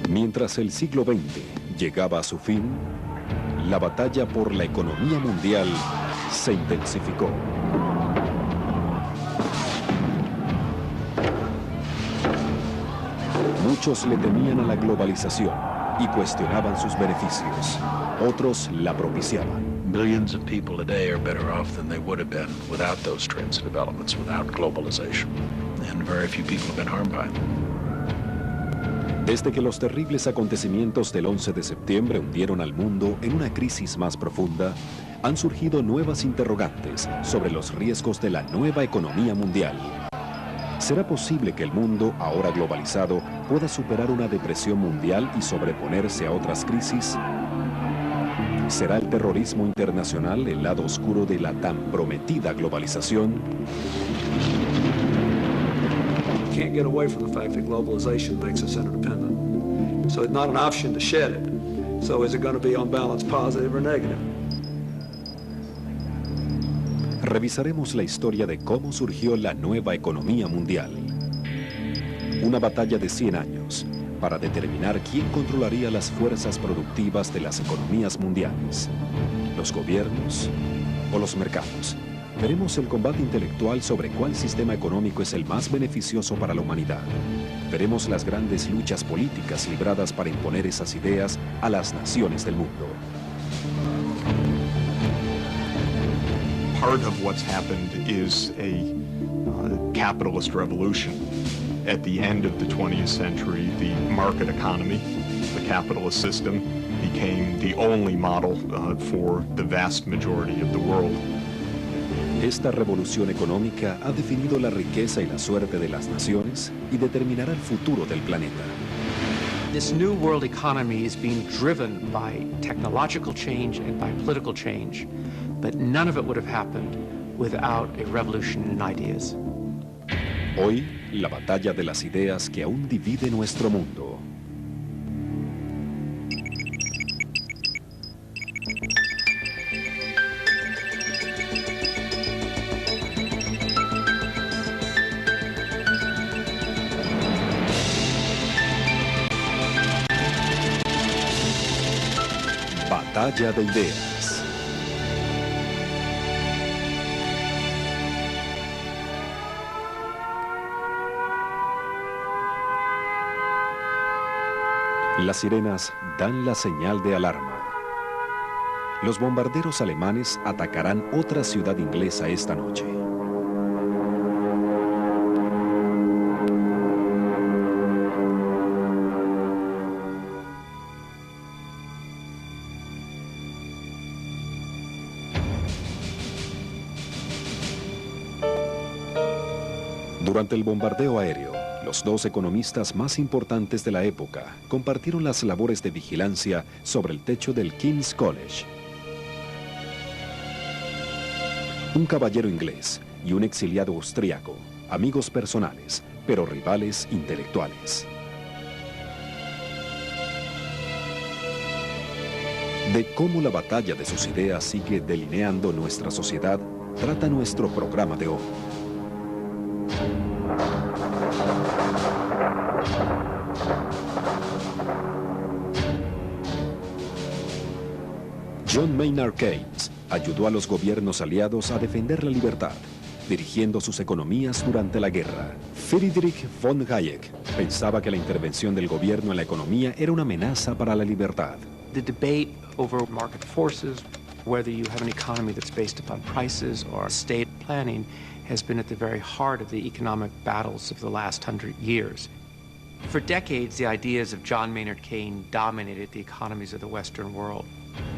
Mientras el siglo XX llegaba a su fin, la batalla por la economía mundial se intensificó. Muchos le temían a la globalización y cuestionaban sus beneficios. Otros la propiciaban. Billions of people today are better off than they would have been without those trends and developments, without globalization. And very few people have been harmed by them. Desde que los terribles acontecimientos del 11 de septiembre hundieron al mundo en una crisis más profunda, han surgido nuevas interrogantes sobre los riesgos de la nueva economía mundial. ¿Será posible que el mundo, ahora globalizado, pueda superar una depresión mundial y sobreponerse a otras crisis? ¿Será el terrorismo internacional el lado oscuro de la tan prometida globalización? Can't get away from the fact that globalization makes us interdependent. So it's not an option to shed it. So is it going to be on balance positive or negative? Revisaremos la historia de cómo surgió la nueva economía mundial. Una batalla de 100 años para determinar quién controlaría las fuerzas productivas de las economías mundiales, los gobiernos o los mercados. Veremos el combate intelectual sobre cuál sistema económico es el más beneficioso para la humanidad. Veremos las grandes luchas políticas libradas para imponer esas ideas a las naciones del mundo. Part of what's happened is a capitalist revolution. At the end of the 20th century, the market economy, the capitalist system, became the only model for the vast majority of the world. Esta revolución económica ha definido la riqueza y la suerte de las naciones y determinará el futuro del planeta. This new world economy is being driven by technological change and by political change, but none of it would have happened without a revolution in ideas. Hoy, la batalla de las ideas que aún divide nuestro mundo. Batalla de ideas. Las sirenas dan la señal de alarma. Los bombarderos alemanes atacarán otra ciudad inglesa esta noche. Durante el bombardeo aéreo, los dos economistas más importantes de la época compartieron las labores de vigilancia sobre el techo del King's College. Un caballero inglés y un exiliado austriaco, amigos personales, pero rivales intelectuales. De cómo la batalla de sus ideas sigue delineando nuestra sociedad, trata nuestro programa de hoy. John Maynard Keynes ayudó a los gobiernos aliados a defender la libertad, dirigiendo sus economías durante la guerra. Friedrich von Hayek pensaba que la intervención del gobierno en la economía era una amenaza para la libertad. The debate over market forces, whether you have an economy that's based upon prices or state planning, has been at the very heart of the economic battles of the last 100 years. For decades, the ideas of John Maynard Keynes dominated the economies of the Western world.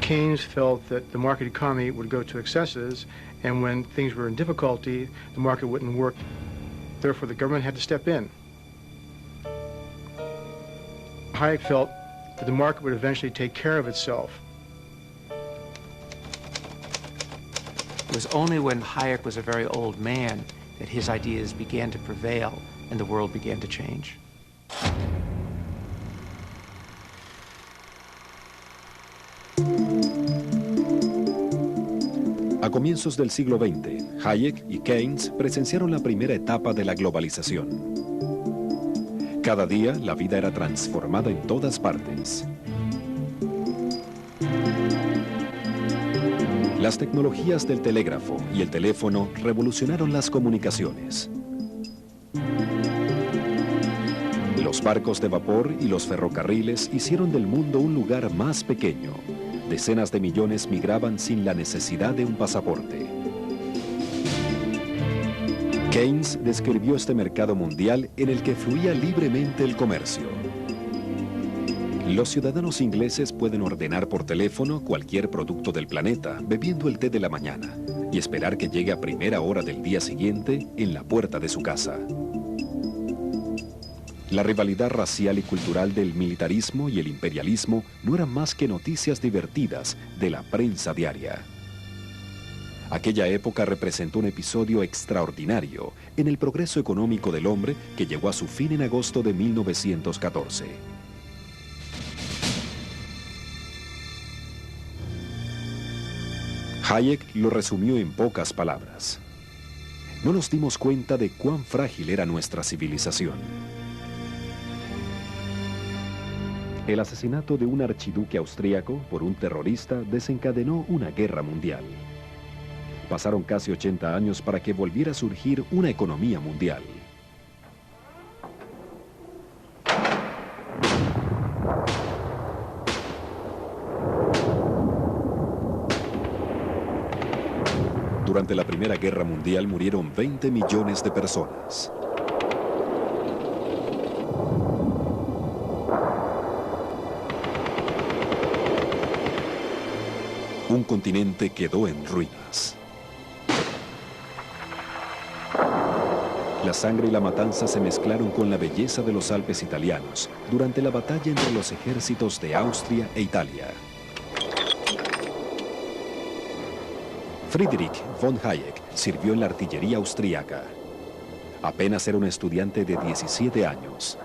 Keynes felt that the market economy would go to excesses, and when things were in difficulty, the market wouldn't work. Therefore, the government had to step in. Hayek felt that the market would eventually take care of itself. It was only when Hayek was a very old man that his ideas began to prevail and the world began to change. A comienzos del siglo XX, Hayek y Keynes presenciaron la primera etapa de la globalización. Cada día la vida era transformada en todas partes. Las tecnologías del telégrafo y el teléfono revolucionaron las comunicaciones. Los barcos de vapor y los ferrocarriles hicieron del mundo un lugar más pequeño. Decenas de millones migraban sin la necesidad de un pasaporte. Keynes describió este mercado mundial en el que fluía libremente el comercio. Los ciudadanos ingleses pueden ordenar por teléfono cualquier producto del planeta bebiendo el té de la mañana y esperar que llegue a primera hora del día siguiente en la puerta de su casa. La rivalidad racial y cultural del militarismo y el imperialismo no eran más que noticias divertidas de la prensa diaria. Aquella época representó un episodio extraordinario en el progreso económico del hombre que llegó a su fin en agosto de 1914. Hayek lo resumió en pocas palabras. No nos dimos cuenta de cuán frágil era nuestra civilización. El asesinato de un archiduque austríaco por un terrorista desencadenó una guerra mundial. Pasaron casi 80 años para que volviera a surgir una economía mundial. Durante la Primera Guerra Mundial murieron 20 millones de personas. Un continente quedó en ruinas. La sangre y la matanza se mezclaron con la belleza de los Alpes italianos durante la batalla entre los ejércitos de Austria e Italia. Friedrich von Hayek sirvió en la artillería austríaca. Apenas era un estudiante de 17 años.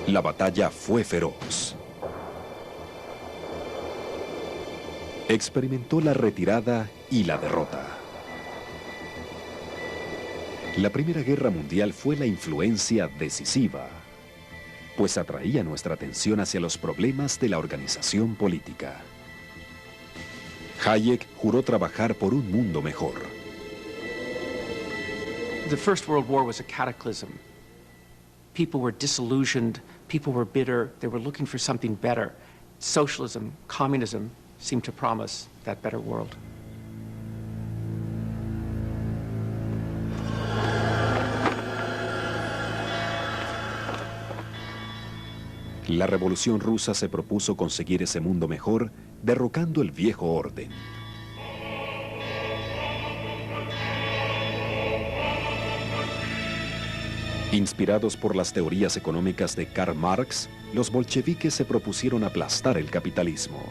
La batalla fue feroz. Experimentó la retirada y la derrota. La Primera Guerra Mundial fue la influencia decisiva, pues atraía nuestra atención hacia los problemas de la organización política. Hayek juró trabajar por un mundo mejor. The First World War was a cataclysm. People were disillusioned, people were bitter, they were looking for something better. Socialism, communism seemed to promise that better world. La Revolución Rusa se propuso conseguir ese mundo mejor, derrocando el viejo orden. Inspirados por las teorías económicas de Karl Marx, los bolcheviques se propusieron aplastar el capitalismo.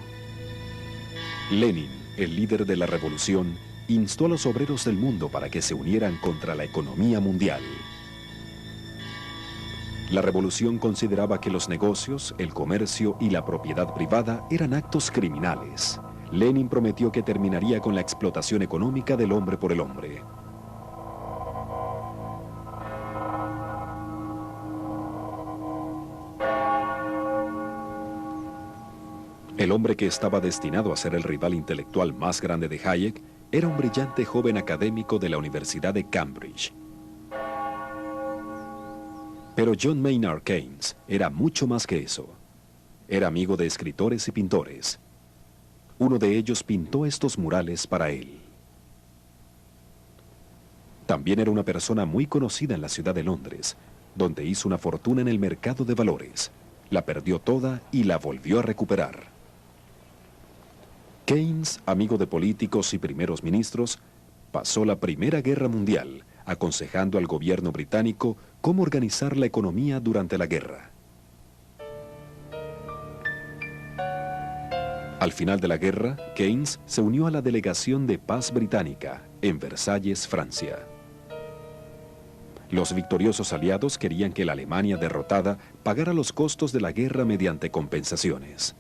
Lenin, el líder de la revolución, instó a los obreros del mundo para que se unieran contra la economía mundial. La revolución consideraba que los negocios, el comercio y la propiedad privada eran actos criminales. Lenin prometió que terminaría con la explotación económica del hombre por el hombre. El hombre que estaba destinado a ser el rival intelectual más grande de Hayek era un brillante joven académico de la Universidad de Cambridge. Pero John Maynard Keynes era mucho más que eso. Era amigo de escritores y pintores. Uno de ellos pintó estos murales para él. También era una persona muy conocida en la ciudad de Londres, donde hizo una fortuna en el mercado de valores. La perdió toda y la volvió a recuperar. Keynes, amigo de políticos y primeros ministros, pasó la Primera Guerra Mundial aconsejando al gobierno británico cómo organizar la economía durante la guerra. Al final de la guerra, Keynes se unió a la delegación de paz británica en Versalles, Francia. Los victoriosos aliados querían que la Alemania derrotada pagara los costos de la guerra mediante compensaciones.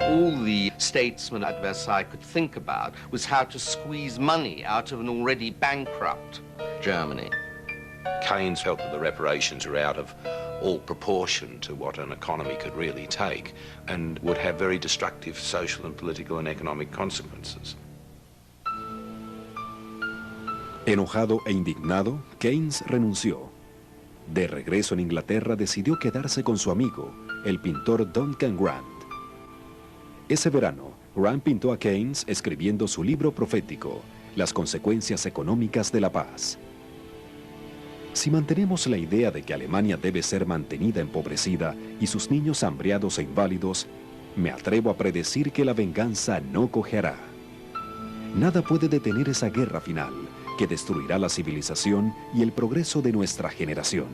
All the statesmen at Versailles could think about was how to squeeze money out of an already bankrupt Germany. Keynes felt that the reparations were out of all proportion to what an economy could really take and would have very destructive social and political and economic consequences. Enojado e indignado, Keynes renunció. De regreso en Inglaterra, decidió quedarse con su amigo, el pintor Duncan Grant. Ese verano, Grant pintó a Keynes escribiendo su libro profético, Las consecuencias económicas de la paz. Si mantenemos la idea de que Alemania debe ser mantenida empobrecida y sus niños hambriados e inválidos, me atrevo a predecir que la venganza no cojeará. Nada puede detener esa guerra final, que destruirá la civilización y el progreso de nuestra generación.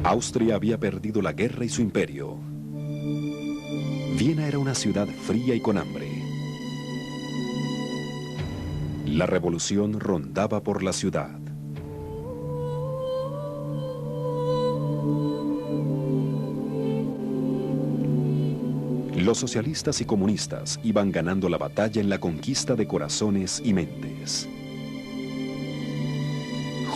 Austria había perdido la guerra y su imperio. Viena era una ciudad fría y con hambre. La revolución rondaba por la ciudad. Los socialistas y comunistas iban ganando la batalla en la conquista de corazones y mentes.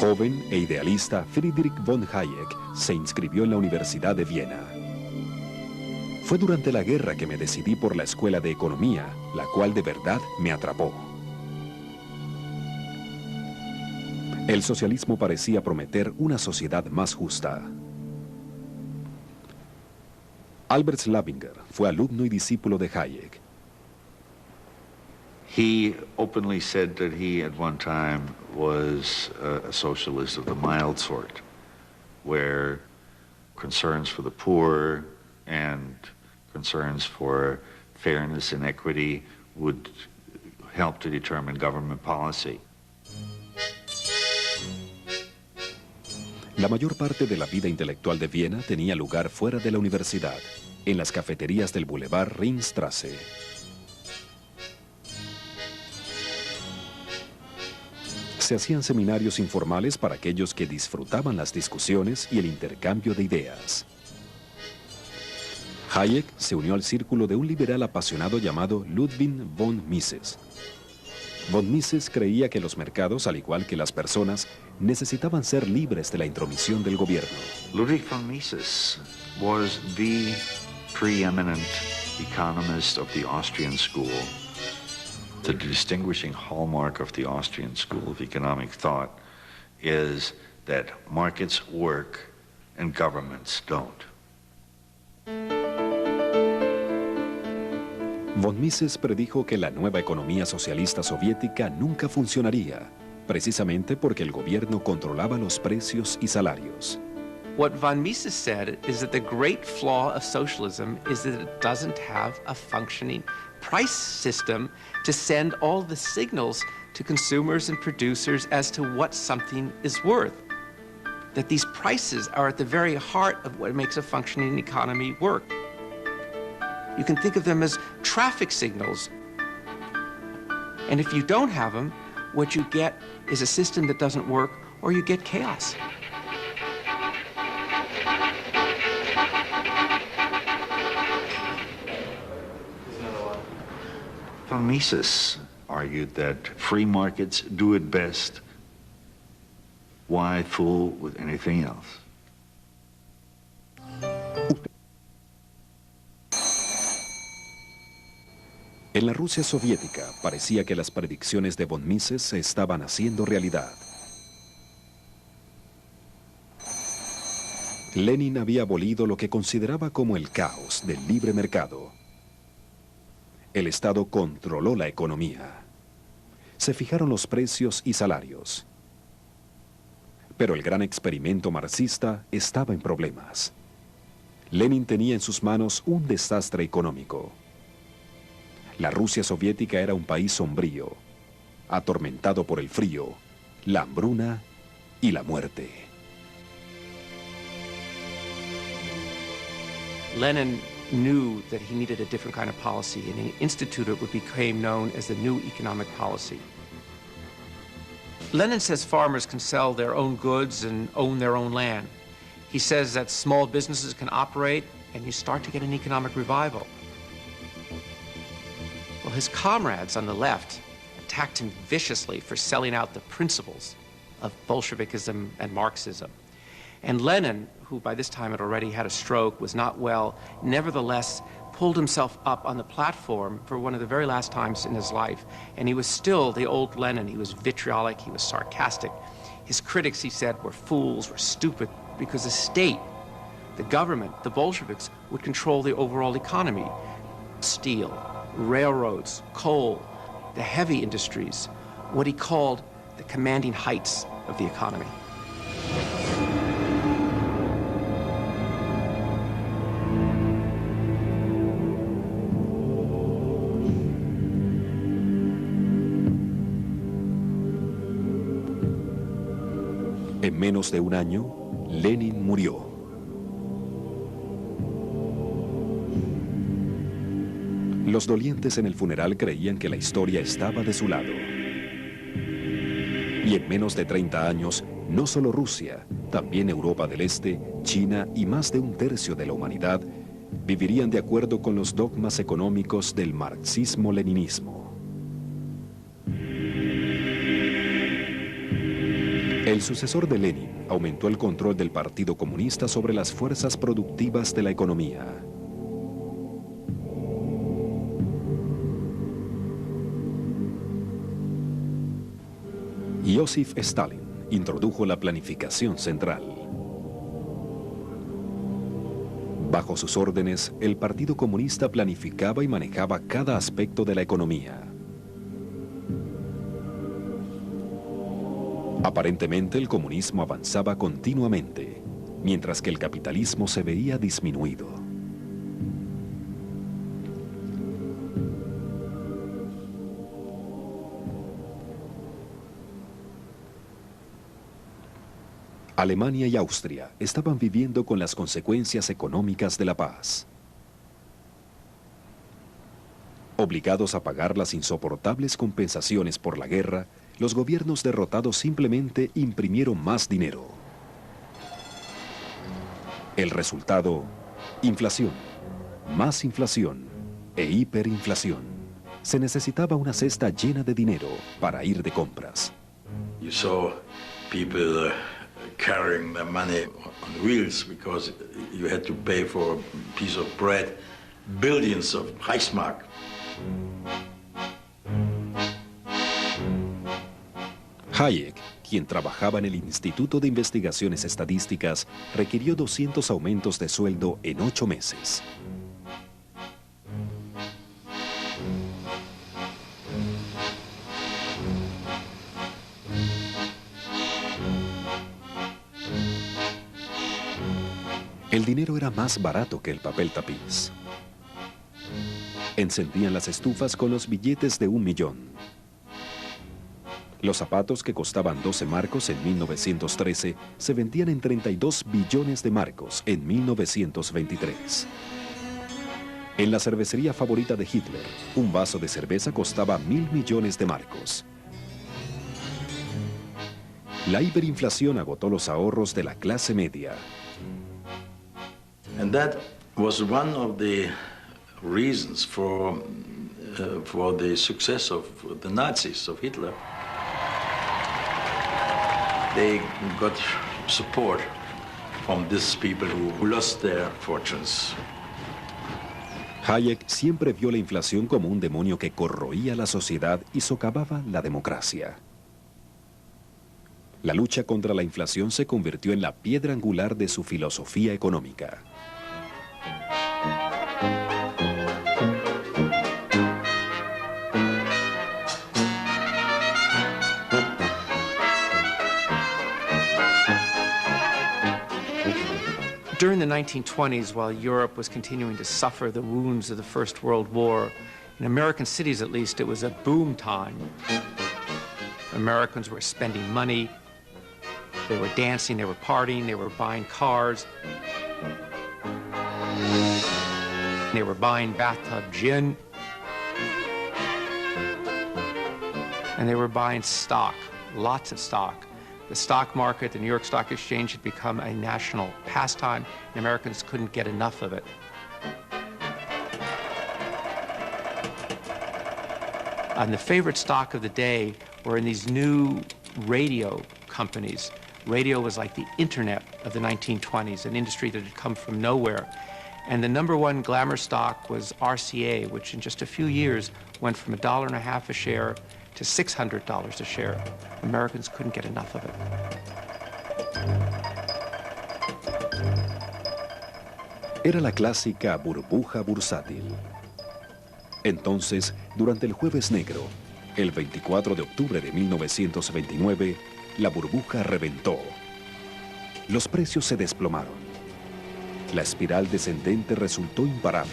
Joven e idealista, Friedrich von Hayek se inscribió en la Universidad de Viena. Fue durante la guerra que me decidí por la escuela de economía, la cual de verdad me atrapó. El socialismo parecía prometer una sociedad más justa. Albert Slavinger fue alumno y discípulo de Hayek. He openly said that he, at one time, was a socialist of the mild sort, where concerns for the poor and concerns for fairness and equity would help to determine government policy. La mayor parte de la vida intelectual de Viena tenía lugar fuera de la universidad, en las cafeterías del Boulevard Ringstrasse. Se hacían seminarios informales para aquellos que disfrutaban las discusiones y el intercambio de ideas. Hayek se unió al círculo de un liberal apasionado llamado Ludwig von Mises. Von Mises creía que los mercados, al igual que las personas, necesitaban ser libres de la intromisión del gobierno. Ludwig von Mises was the preeminent economist of the Austrian school. The distinguishing hallmark of the Austrian school of economic thought is that markets work and governments don't. Von Mises predijo que la nueva economía socialista soviética nunca funcionaría, precisamente porque el gobierno controlaba los precios y salarios. What von Mises said is that the great flaw of socialism is that it doesn't have a functioning price system to send all the signals to consumers and producers as to what something is worth. That these prices are at the very heart of what makes a functioning economy work. You can think of them as traffic signals. And if you don't have them, what you get is a system that doesn't work, or you get chaos. Von Mises argued that free markets do it best. Why fool with anything else? En la Rusia soviética parecía que las predicciones de von Mises se estaban haciendo realidad. Lenin había abolido lo que consideraba como el caos del libre mercado. El Estado controló la economía. Se fijaron los precios y salarios. Pero el gran experimento marxista estaba en problemas. Lenin tenía en sus manos un desastre económico. La Rusia soviética era un país sombrío, atormentado por el frío, la hambruna y la muerte. Lenin knew that he needed a different kind of policy, and he instituted what became known as the New Economic Policy. Lenin says farmers can sell their own goods and own their own land. He says that small businesses can operate, and you start to get an economic revival. Well, his comrades on the left attacked him viciously for selling out the principles of Bolshevikism and Marxism. And Lenin, who by this time had already had a stroke, was not well, nevertheless pulled himself up on the platform for one of the very last times in his life. And he was still the old Lenin. He was vitriolic, he was sarcastic. His critics, he said, were fools, were stupid, because the state, the government, the Bolsheviks would control the overall economy. Steel, railroads, coal, the heavy industries, what he called the commanding heights of the economy. En menos de un año, Lenin murió. Los dolientes en el funeral creían que la historia estaba de su lado. Y en menos de 30 años, no solo Rusia, también Europa del Este, China y más de un tercio de la humanidad vivirían de acuerdo con los dogmas económicos del marxismo-leninismo. El sucesor de Lenin aumentó el control del Partido Comunista sobre las fuerzas productivas de la economía. Joseph Stalin introdujo la planificación central. Bajo sus órdenes, el Partido Comunista planificaba y manejaba cada aspecto de la economía. Aparentemente, el comunismo avanzaba continuamente, mientras que el capitalismo se veía disminuido. Alemania y Austria estaban viviendo con las consecuencias económicas de la paz. Obligados a pagar las insoportables compensaciones por la guerra, los gobiernos derrotados simplemente imprimieron más dinero. El resultado, inflación, más inflación e hiperinflación. Se necesitaba una cesta llena de dinero para ir de compras. You saw people carrying their money on wheels because you had to pay for a piece of bread billions of Reichsmark. Hayek, quien trabajaba en el Instituto de Investigaciones Estadísticas, requirió 200 aumentos de sueldo en 8 meses. El dinero era más barato que el papel tapiz. Encendían las estufas con los billetes de 1 millón. Los zapatos que costaban 12 marcos en 1913 se vendían en 32 billones de marcos en 1923. En la cervecería favorita de Hitler, un vaso de cerveza costaba 1.000 millones de marcos. La hiperinflación agotó los ahorros de la clase media. And that was one of the reasons for the success of the Nazis, of Hitler. They got support from these people who lost their fortunes. Hayek siempre vio la inflación como un demonio que corroía la sociedad y socavaba la democracia. La lucha contra la inflación se convirtió en la piedra angular de su filosofía económica. During the 1920s, while Europe was continuing to suffer the wounds of the First World War, in American cities at least, it was a boom time. Americans were spending money, they were dancing, they were partying, they were buying cars. They were buying bathtub gin, and they were buying stock, lots of stock. The stock market, the New York Stock Exchange, had become a national pastime, and Americans couldn't get enough of it. And the favorite stock of the day were in these new radio companies. Radio was like the internet of the 1920s, an industry that had come from nowhere. And the number one glamour stock was RCA, which in just a few years went from $1.50 a share to $600 a share. Americans couldn't get enough of it. Era la clásica burbuja bursátil. Entonces, durante el Jueves Negro, el 24 de octubre de 1929, la burbuja reventó. Los precios se desplomaron. La espiral descendente resultó imparable.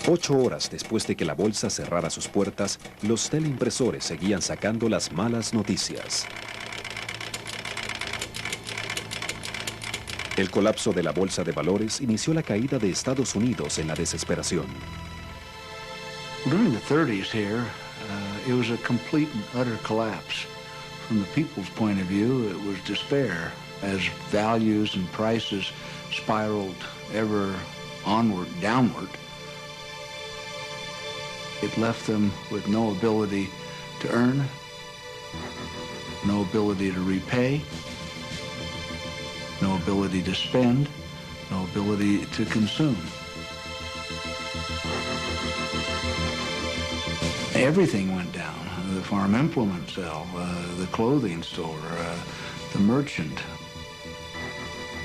Ocho horas después de que la bolsa cerrara sus puertas, los teleimpresores seguían sacando las malas noticias. El colapso de la bolsa de valores inició la caída de Estados Unidos en la desesperación. During the 30s here, it was a complete and utter collapse. From the people's point of view, it was despair as values and prices spiraled ever onward, downward. It left them with no ability to earn, no ability to repay, no ability to spend, no ability to consume. Everything went down. The farm implement sale, the clothing store, the merchant.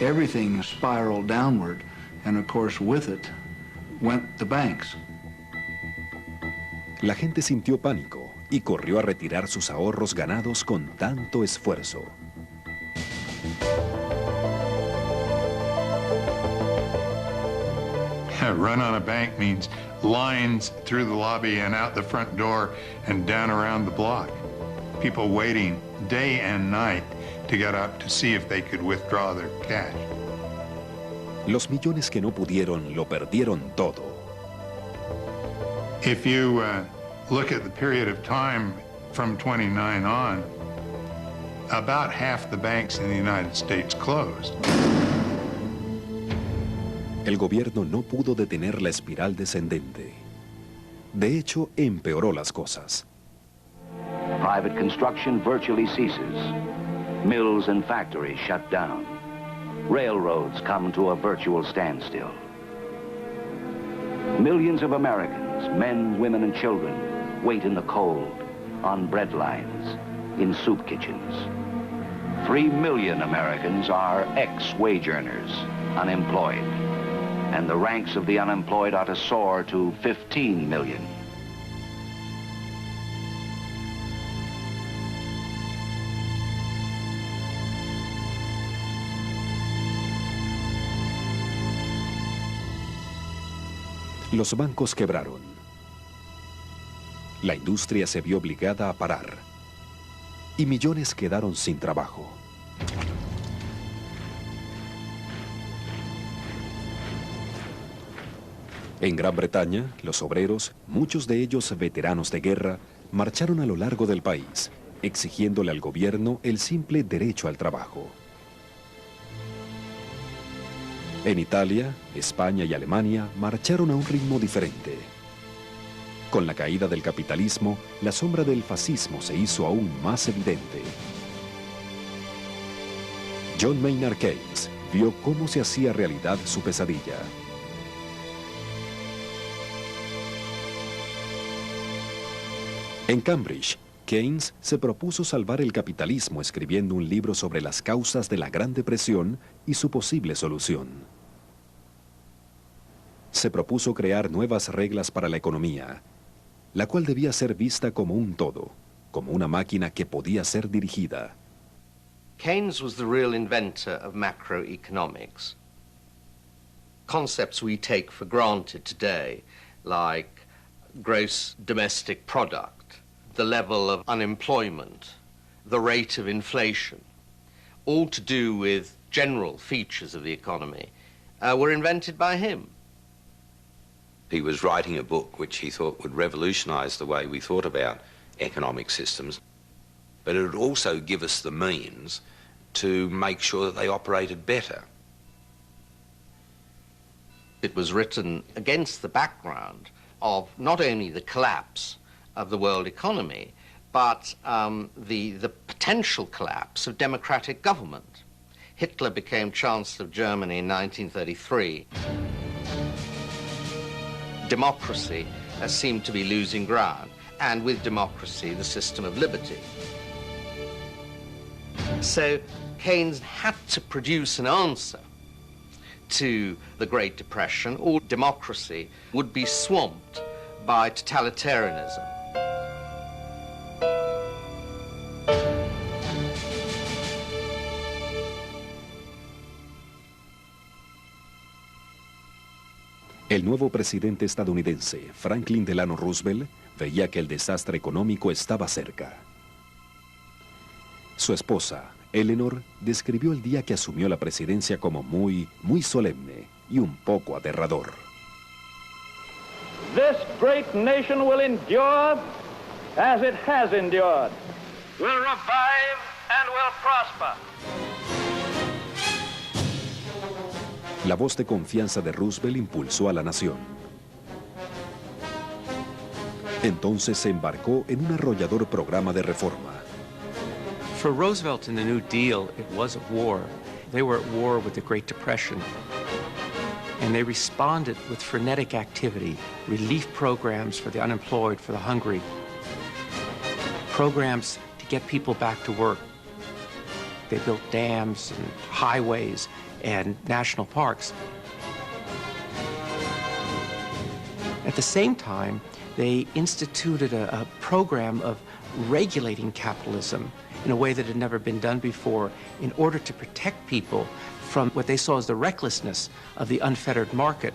Everything spiraled downward, and of course with it went the banks. La gente sintió pánico y corrió a retirar sus ahorros ganados con tanto esfuerzo. Run on a bank means lines through the lobby and out the front door and down around the block. People waiting day and night to get up to see if they could withdraw their cash. Los millones que no pudieron lo perdieron todo. If you look at the period of time from 29 on, about half the banks in the United States closed. El gobierno no pudo detener la espiral descendente. De hecho, empeoró las cosas. Private construction virtually ceases. Mills and factories shut down. Railroads come to a virtual standstill. Millions of Americans, men, women, and children, wait in the cold, on bread lines, in soup kitchens. 3 million Americans are ex-wage earners, unemployed. And the ranks of the unemployed are to soar to 15 million. Los bancos quebraron. La industria se vio obligada a parar. Y millones quedaron sin trabajo. En Gran Bretaña, los obreros, muchos de ellos veteranos de guerra, marcharon a lo largo del país, exigiéndole al gobierno el simple derecho al trabajo. En Italia, España y Alemania marcharon a un ritmo diferente. Con la caída del capitalismo, la sombra del fascismo se hizo aún más evidente. John Maynard Keynes vio cómo se hacía realidad su pesadilla. En Cambridge, Keynes se propuso salvar el capitalismo escribiendo un libro sobre las causas de la Gran Depresión y su posible solución. Se propuso crear nuevas reglas para la economía, la cual debía ser vista como un todo, como una máquina que podía ser dirigida. Keynes was the real inventor of macroeconomics. Concepts we take for granted today, like gross domestic product, the level of unemployment, the rate of inflation, all to do with general features of the economy, were invented by him. He was writing a book which he thought would revolutionize the way we thought about economic systems, but it would also give us the means to make sure that they operated better. It was written against the background of not only the collapse of the world economy, but the potential collapse of democratic government. Hitler became Chancellor of Germany in 1933. Democracy seemed to be losing ground, and with democracy, the system of liberty. So Keynes had to produce an answer to the Great Depression, or democracy would be swamped by totalitarianism. El nuevo presidente estadounidense, Franklin Delano Roosevelt, veía que el desastre económico estaba cerca. Su esposa, Eleanor, describió el día que asumió la presidencia como muy solemne y un poco aterrador. This great nation will endure as it has endured, will revive and will prosper. La voz de confianza de Roosevelt impulsó a la nación. Entonces se embarcó en un arrollador programa de reforma. For Roosevelt and the New Deal, it was a war. They were at war with the Great Depression. And they responded with frenetic activity, relief programs for the unemployed, for the hungry, programs to get people back to work. They built dams and highways and national parks. At the same time, they instituted a program of regulating capitalism in a way that had never been done before in order to protect people from what they saw as the recklessness of the unfettered market.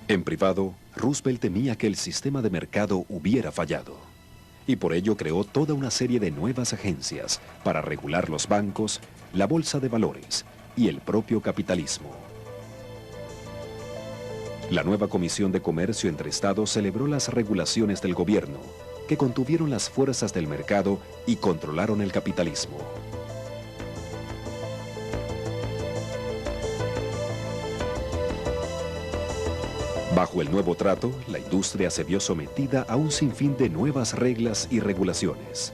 En privado, Roosevelt temía que el sistema de mercado hubiera fallado, y por ello creó toda una serie de nuevas agencias para regular los bancos, la bolsa de valores y el propio capitalismo. La nueva Comisión de Comercio entre Estados celebró las regulaciones del gobierno, que contuvieron las fuerzas del mercado y controlaron el capitalismo. Bajo el nuevo trato, la industria se vio sometida a un sinfín de nuevas reglas y regulaciones.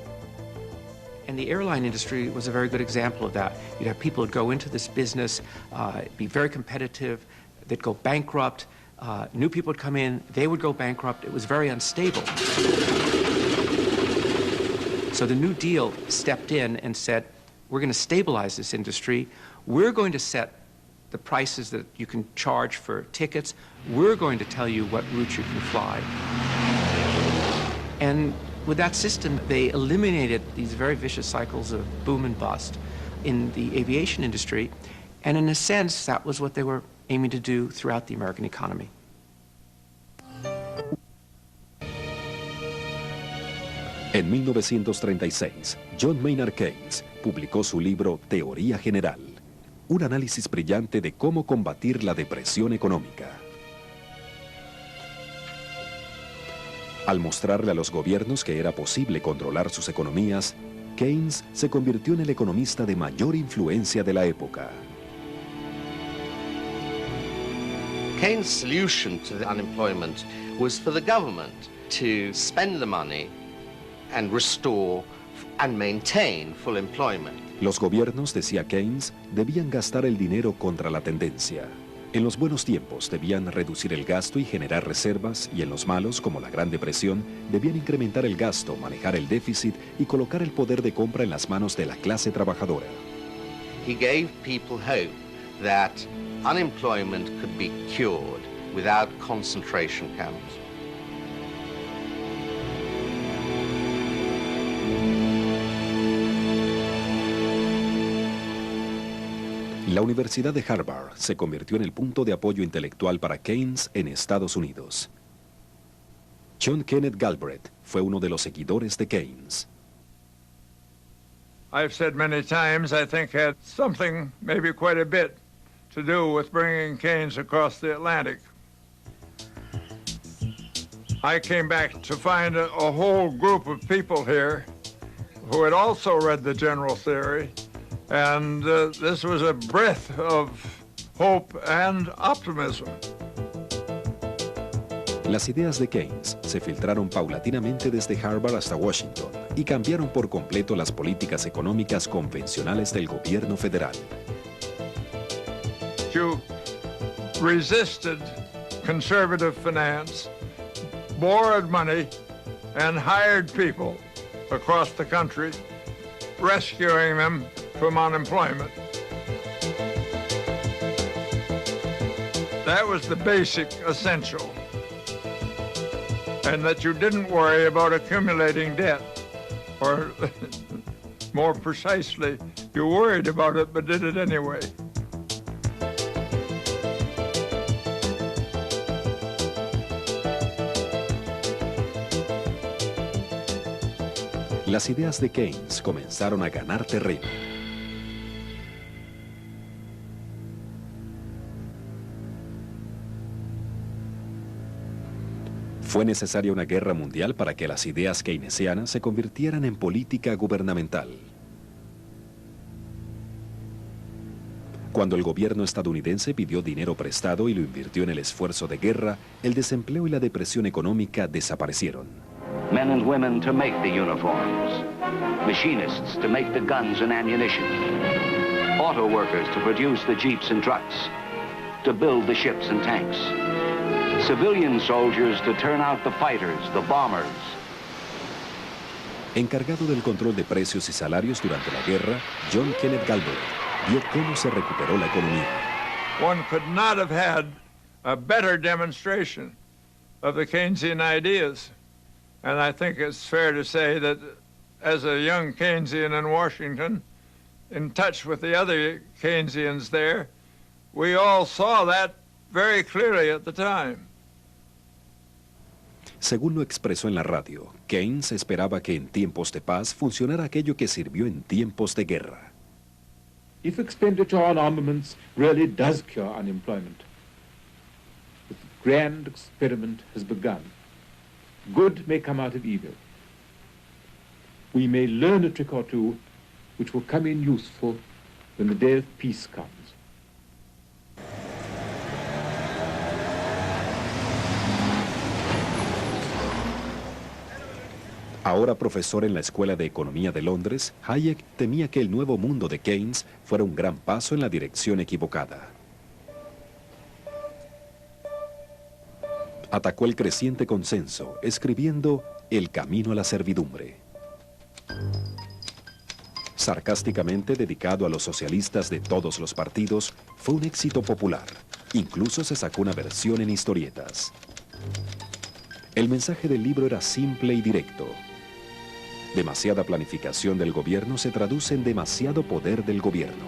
And the airline industry was a very good example of that. You'd have people who'd go into this business, be very competitive, they'd go bankrupt, new people would come in, they would go bankrupt. It was very unstable. So the New Deal stepped in and said, we're going to stabilize this industry. We're going to set the prices that you can charge for tickets. We're going to tell you what routes you can fly. And with that system, they eliminated these very vicious cycles of boom and bust in the aviation industry. And in a sense, that was what they were aiming to do throughout the American economy. En 1936, John Maynard Keynes publicó su libro Teoría General, un análisis brillante de cómo combatir la depresión económica. Al mostrarle a los gobiernos que era posible controlar sus economías, Keynes se convirtió en el economista de mayor influencia de la época. Keynes' solution to the unemployment was for the government to spend the money and restore and maintain full employment. Los gobiernos, decía Keynes, debían gastar el dinero contra la tendencia. En los buenos tiempos debían reducir el gasto y generar reservas, y en los malos, como la Gran Depresión, debían incrementar el gasto, manejar el déficit y colocar el poder de compra en las manos de la clase trabajadora. He gave people hope that unemployment could be cured without concentration camps. La Universidad de Harvard se convirtió en el punto de apoyo intelectual para Keynes en Estados Unidos. John Kenneth Galbraith fue uno de los seguidores de Keynes. I've said many times, I think had something, maybe quite a bit, to do with bringing Keynes across the Atlantic. I came back to find a whole group of people here who had also read the general theory, and this was a breath of hope and optimism. Las ideas de Keynes se filtraron paulatinamente desde Harvard hasta Washington y cambiaron por completo las políticas económicas convencionales del gobierno federal. You resisted conservative finance, borrowed money, and hired people across the country, rescuing them from unemployment. That was the basic essential. And that you didn't worry about accumulating debt, or more precisely, you worried about it but did it anyway. Las ideas de Keynes comenzaron a ganar terreno. Fue necesaria una guerra mundial para que las ideas keynesianas se convirtieran en política gubernamental. Cuando el gobierno estadounidense pidió dinero prestado y lo invirtió en el esfuerzo de guerra, el desempleo y la depresión económica desaparecieron. Men and women to make the uniforms, machinists to make the guns and ammunition, auto workers to produce the jeeps and trucks, to build the ships and tanks, civilian soldiers to turn out the fighters, the bombers. Encargado del control de precios y salarios durante la guerra, John Kenneth Galbraith vio cómo se recuperó la economía. One could not have had a better demonstration of the Keynesian ideas. And I think it's fair to say that as a young Keynesian in Washington, in touch with the other Keynesians there, we all saw that very clearly at the time. Según lo expresó en la radio, Keynes esperaba que en tiempos de paz funcionara aquello que sirvió en tiempos de guerra. If expenditure on armaments really does cure unemployment, the grand experiment has begun. Good may come out of evil. We may learn a trick or two which will come in useful when the day of peace comes. Ahora profesor en la Escuela de Economía de Londres, Hayek temía que el nuevo mundo de Keynes fuera un gran paso en la dirección equivocada. Atacó el creciente consenso, escribiendo El camino a la servidumbre. Sarcásticamente dedicado a los socialistas de todos los partidos, fue un éxito popular. Incluso se sacó una versión en historietas. El mensaje del libro era simple y directo. Demasiada planificación del gobierno se traduce en demasiado poder del gobierno.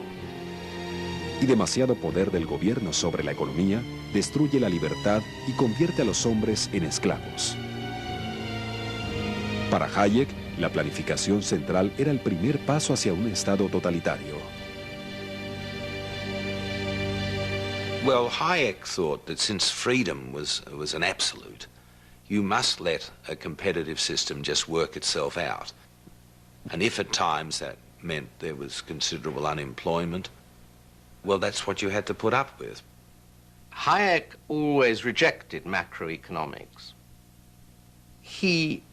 Y demasiado poder del gobierno sobre la economía destruye la libertad y convierte a los hombres en esclavos. Para Hayek, la planificación central era el primer paso hacia un estado totalitario. Well, Hayek thought that since freedom was an absolute, you must let a competitive system just work itself out. And if at times that meant there was considerable unemployment, well, that's what you had to put up with. Hayek always rejected macroeconomics. He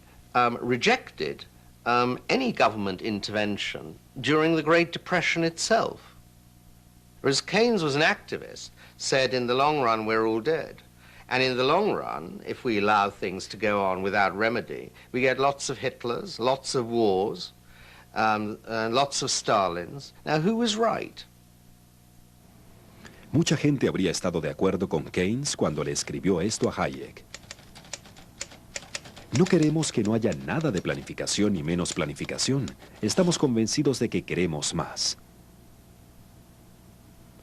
rejected any government intervention during the Great Depression itself. Whereas Keynes was an activist, said in the long run we're all dead. And in the long run, if we allow things to go on without remedy, we get lots of Hitlers, lots of wars, and lots of Stalins. Now, who was right? Mucha gente habría estado de acuerdo con Keynes cuando le escribió esto a Hayek. No queremos que no haya nada de planificación ni menos planificación. Estamos convencidos de que queremos más.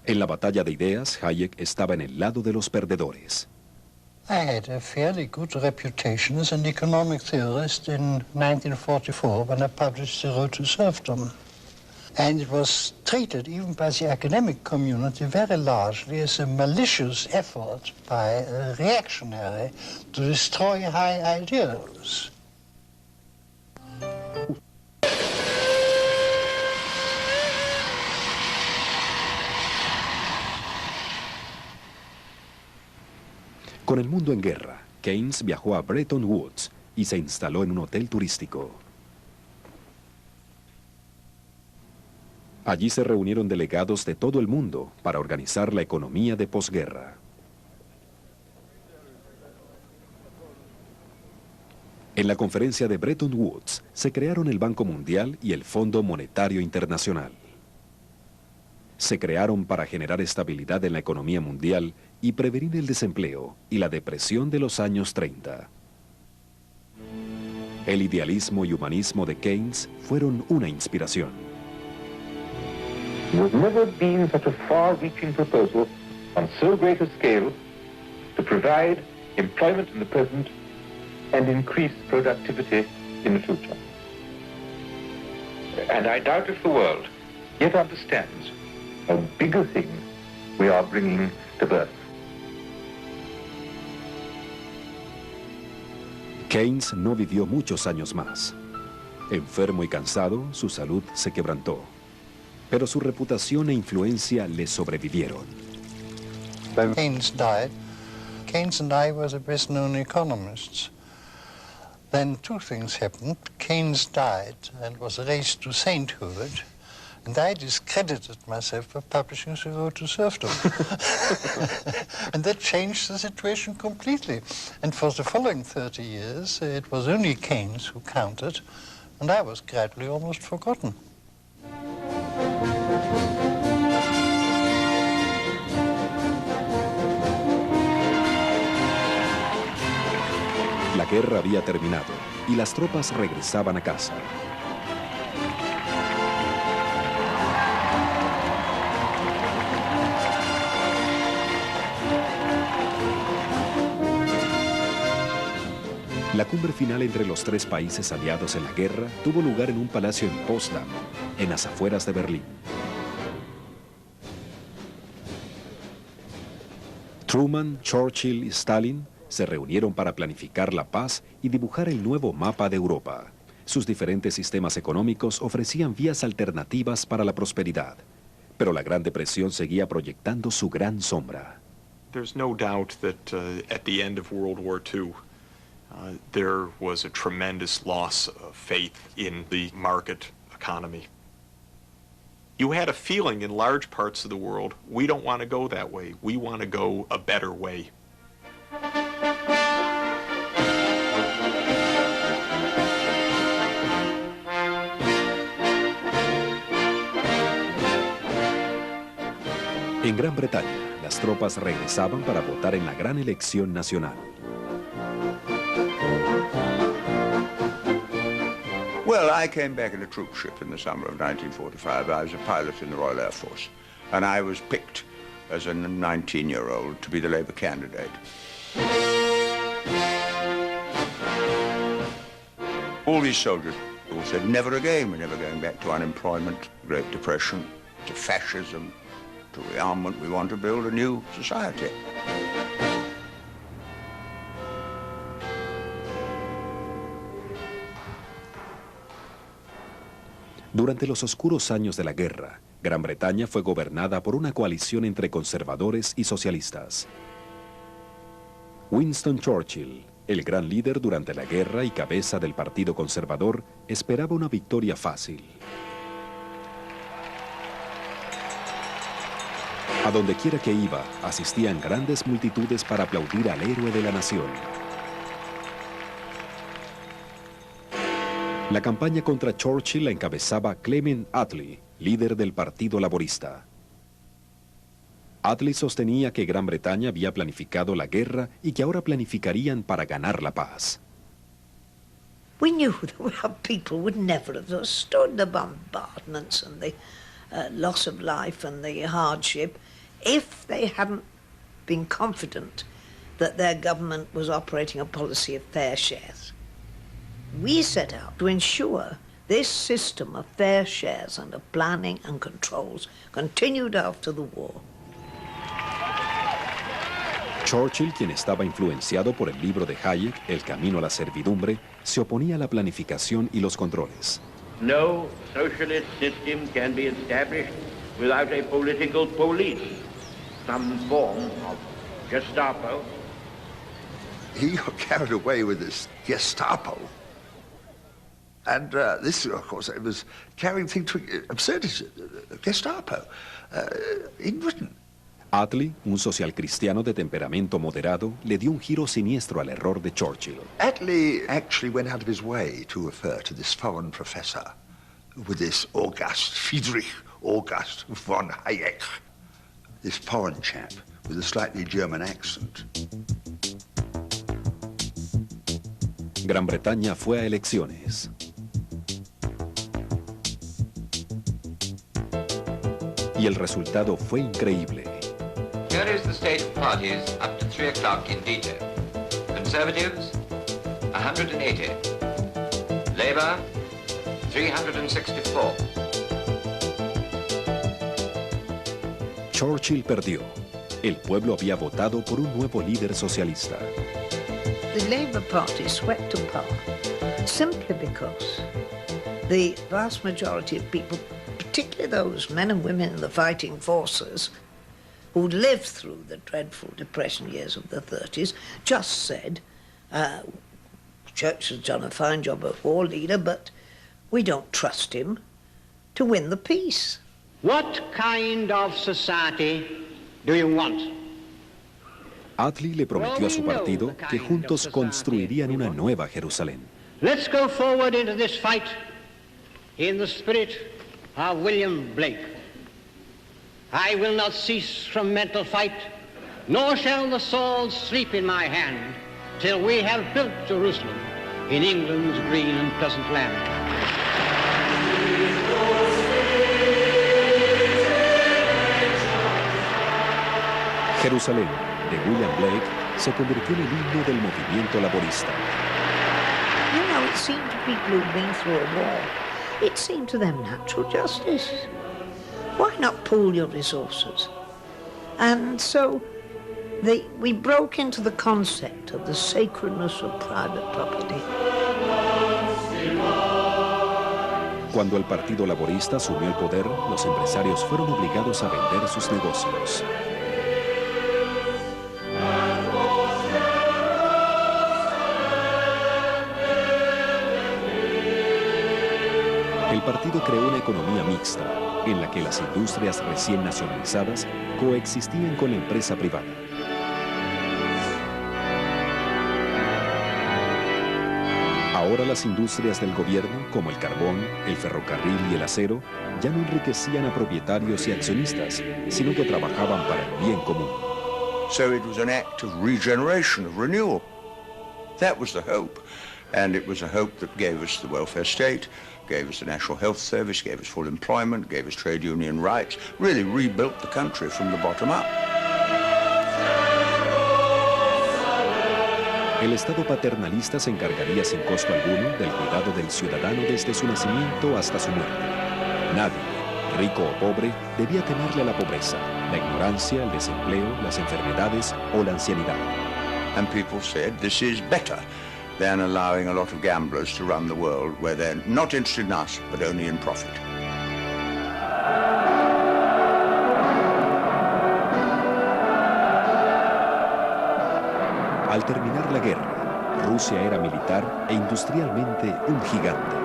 En la batalla de ideas, Hayek estaba en el lado de los perdedores. I had a fairly good reputation as an economic theorist in 1944 when I published The Road to Serfdom. And it was treated, even by the academic community, very largely as a malicious effort by a reactionary to destroy high ideals. Con el mundo en guerra, Keynes viajó a Bretton Woods y se instaló en un hotel turístico. Allí se reunieron delegados de todo el mundo para organizar la economía de posguerra. En la conferencia de Bretton Woods se crearon el Banco Mundial y el Fondo Monetario Internacional. Se crearon para generar estabilidad en la economía mundial y prevenir el desempleo y la depresión de los años 30. El idealismo y humanismo de Keynes fueron una inspiración. There has never been such a far-reaching proposal on so great a scale to provide employment in the present and increase productivity in the future. And I doubt if the world yet understands how big a thing we are bringing to birth. Keynes no vivió muchos años más. Enfermo y cansado, su salud se quebrantó. Pero su reputación e influencia le sobrevivieron. When Keynes died, Keynes and I were the best-known economists. Then two things happened. Keynes died and was raised to sainthood, and I discredited myself by publishing The Road to Serfdom. And that changed the situation completely. And for the following 30 years, it was only Keynes who counted, and I was gradually almost forgotten. La guerra había terminado y las tropas regresaban a casa. La cumbre final entre los tres países aliados en la guerra tuvo lugar en un palacio en Potsdam, en las afueras de Berlín. Truman, Churchill y Stalin se reunieron para planificar la paz y dibujar el nuevo mapa de Europa. Sus diferentes sistemas económicos ofrecían vías alternativas para la prosperidad, pero la Gran Depresión seguía proyectando su gran sombra. There's no doubt that at the end of World War II, there was a tremendous loss of faith in the market economy. You had a feeling in large parts of the world, we don't want to go that way. We want to go a better way. En Gran Bretaña, las tropas regresaban para votar en la gran elección nacional. Well, I came back in a troop ship in the summer of 1945. I was a pilot in the Royal Air Force, and I was picked as a 19-year-old to be the Labour candidate. All these soldiers all said, never again, we're never going back to unemployment, Great Depression, to fascism, to rearmament. We want to build a new society. Durante los oscuros años de la guerra, Gran Bretaña fue gobernada por una coalición entre conservadores y socialistas. Winston Churchill, el gran líder durante la guerra y cabeza del Partido Conservador, esperaba una victoria fácil. A donde quiera que iba, asistían grandes multitudes para aplaudir al héroe de la nación. La campaña contra Churchill la encabezaba Clement Attlee, líder del Partido Laborista. Attlee sostenía que Gran Bretaña había planificado la guerra y que ahora planificarían para ganar la paz. We knew that our people would never have stood the bombardments and loss of life and the hardship if they hadn't been confident that their government was operating a policy of fair shares. We set out to ensure this system of fair shares and of planning and controls continued after the war. Churchill, quien estaba influenciado por el libro de Hayek, El camino a la servidumbre, se oponía a la planificación y los controles. No socialist system can be established without a political police, some form of Gestapo. He got carried away with this Gestapo. And this, of course, it was carrying things to absurdity. Gestapo in Britain. Attlee, un socialcristiano de temperamento moderado, le dio un giro siniestro al error de Churchill. Attlee actually went out of his way to refer to this foreign professor with this Friedrich August von Hayek, this foreign chap with a slightly German accent. Gran Bretaña fue a elecciones. Y el resultado fue increíble. Here is the state of parties up to 3 o'clock in detail. Conservatives, 180. Labour, 364. Churchill perdió. El pueblo había votado por un nuevo líder socialista. The Labour Party swept apart simply because the vast majority of people, particularly those men and women in the fighting forces, who lived through the dreadful depression years of the 30s, just said, Churchill's done a fine job as war leader, but we don't trust him to win the peace. What kind of society do you want? Attlee le prometió a su partido que juntos construirían una nueva Jerusalén. Let's go forward into this fight in the spirit of William Blake. I will not cease from mental fight, nor shall the sword sleep in my hand, till we have built Jerusalem in England's green and pleasant land. Jerusalén, de William Blake, se convirtió en el himno del movimiento laborista. You know, it seemed to people who'd been through a war, it seemed to them natural justice. Why not pool your resources? And so we broke into the concept of the sacredness of private property. Cuando el Partido Laborista asumió el poder, los empresarios fueron obligados a vender sus negocios. El partido creó una economía mixta, en la que las industrias recién nacionalizadas coexistían con la empresa privada. Ahora las industrias del gobierno, como el carbón, el ferrocarril y el acero, ya no enriquecían a propietarios y accionistas, sino que trabajaban para el bien común. So it was an act of regeneration, of renewal. That was the hope. And it was a hope that gave us the welfare state, gave us the National Health Service, gave us full employment, gave us trade union rights, really rebuilt the country from the bottom up. El Estado paternalista se encargaría sin costo alguno del cuidado del ciudadano desde su nacimiento hasta su muerte. Nadie, rico o pobre, debía temerle a la pobreza, la ignorancia, el desempleo, las enfermedades o la ancianidad. And people said, this is better than allowing a lot of gamblers to run the world where they're not interested in us, but only in profit. Al terminar la guerra, Rusia era militar e industrialmente un gigante.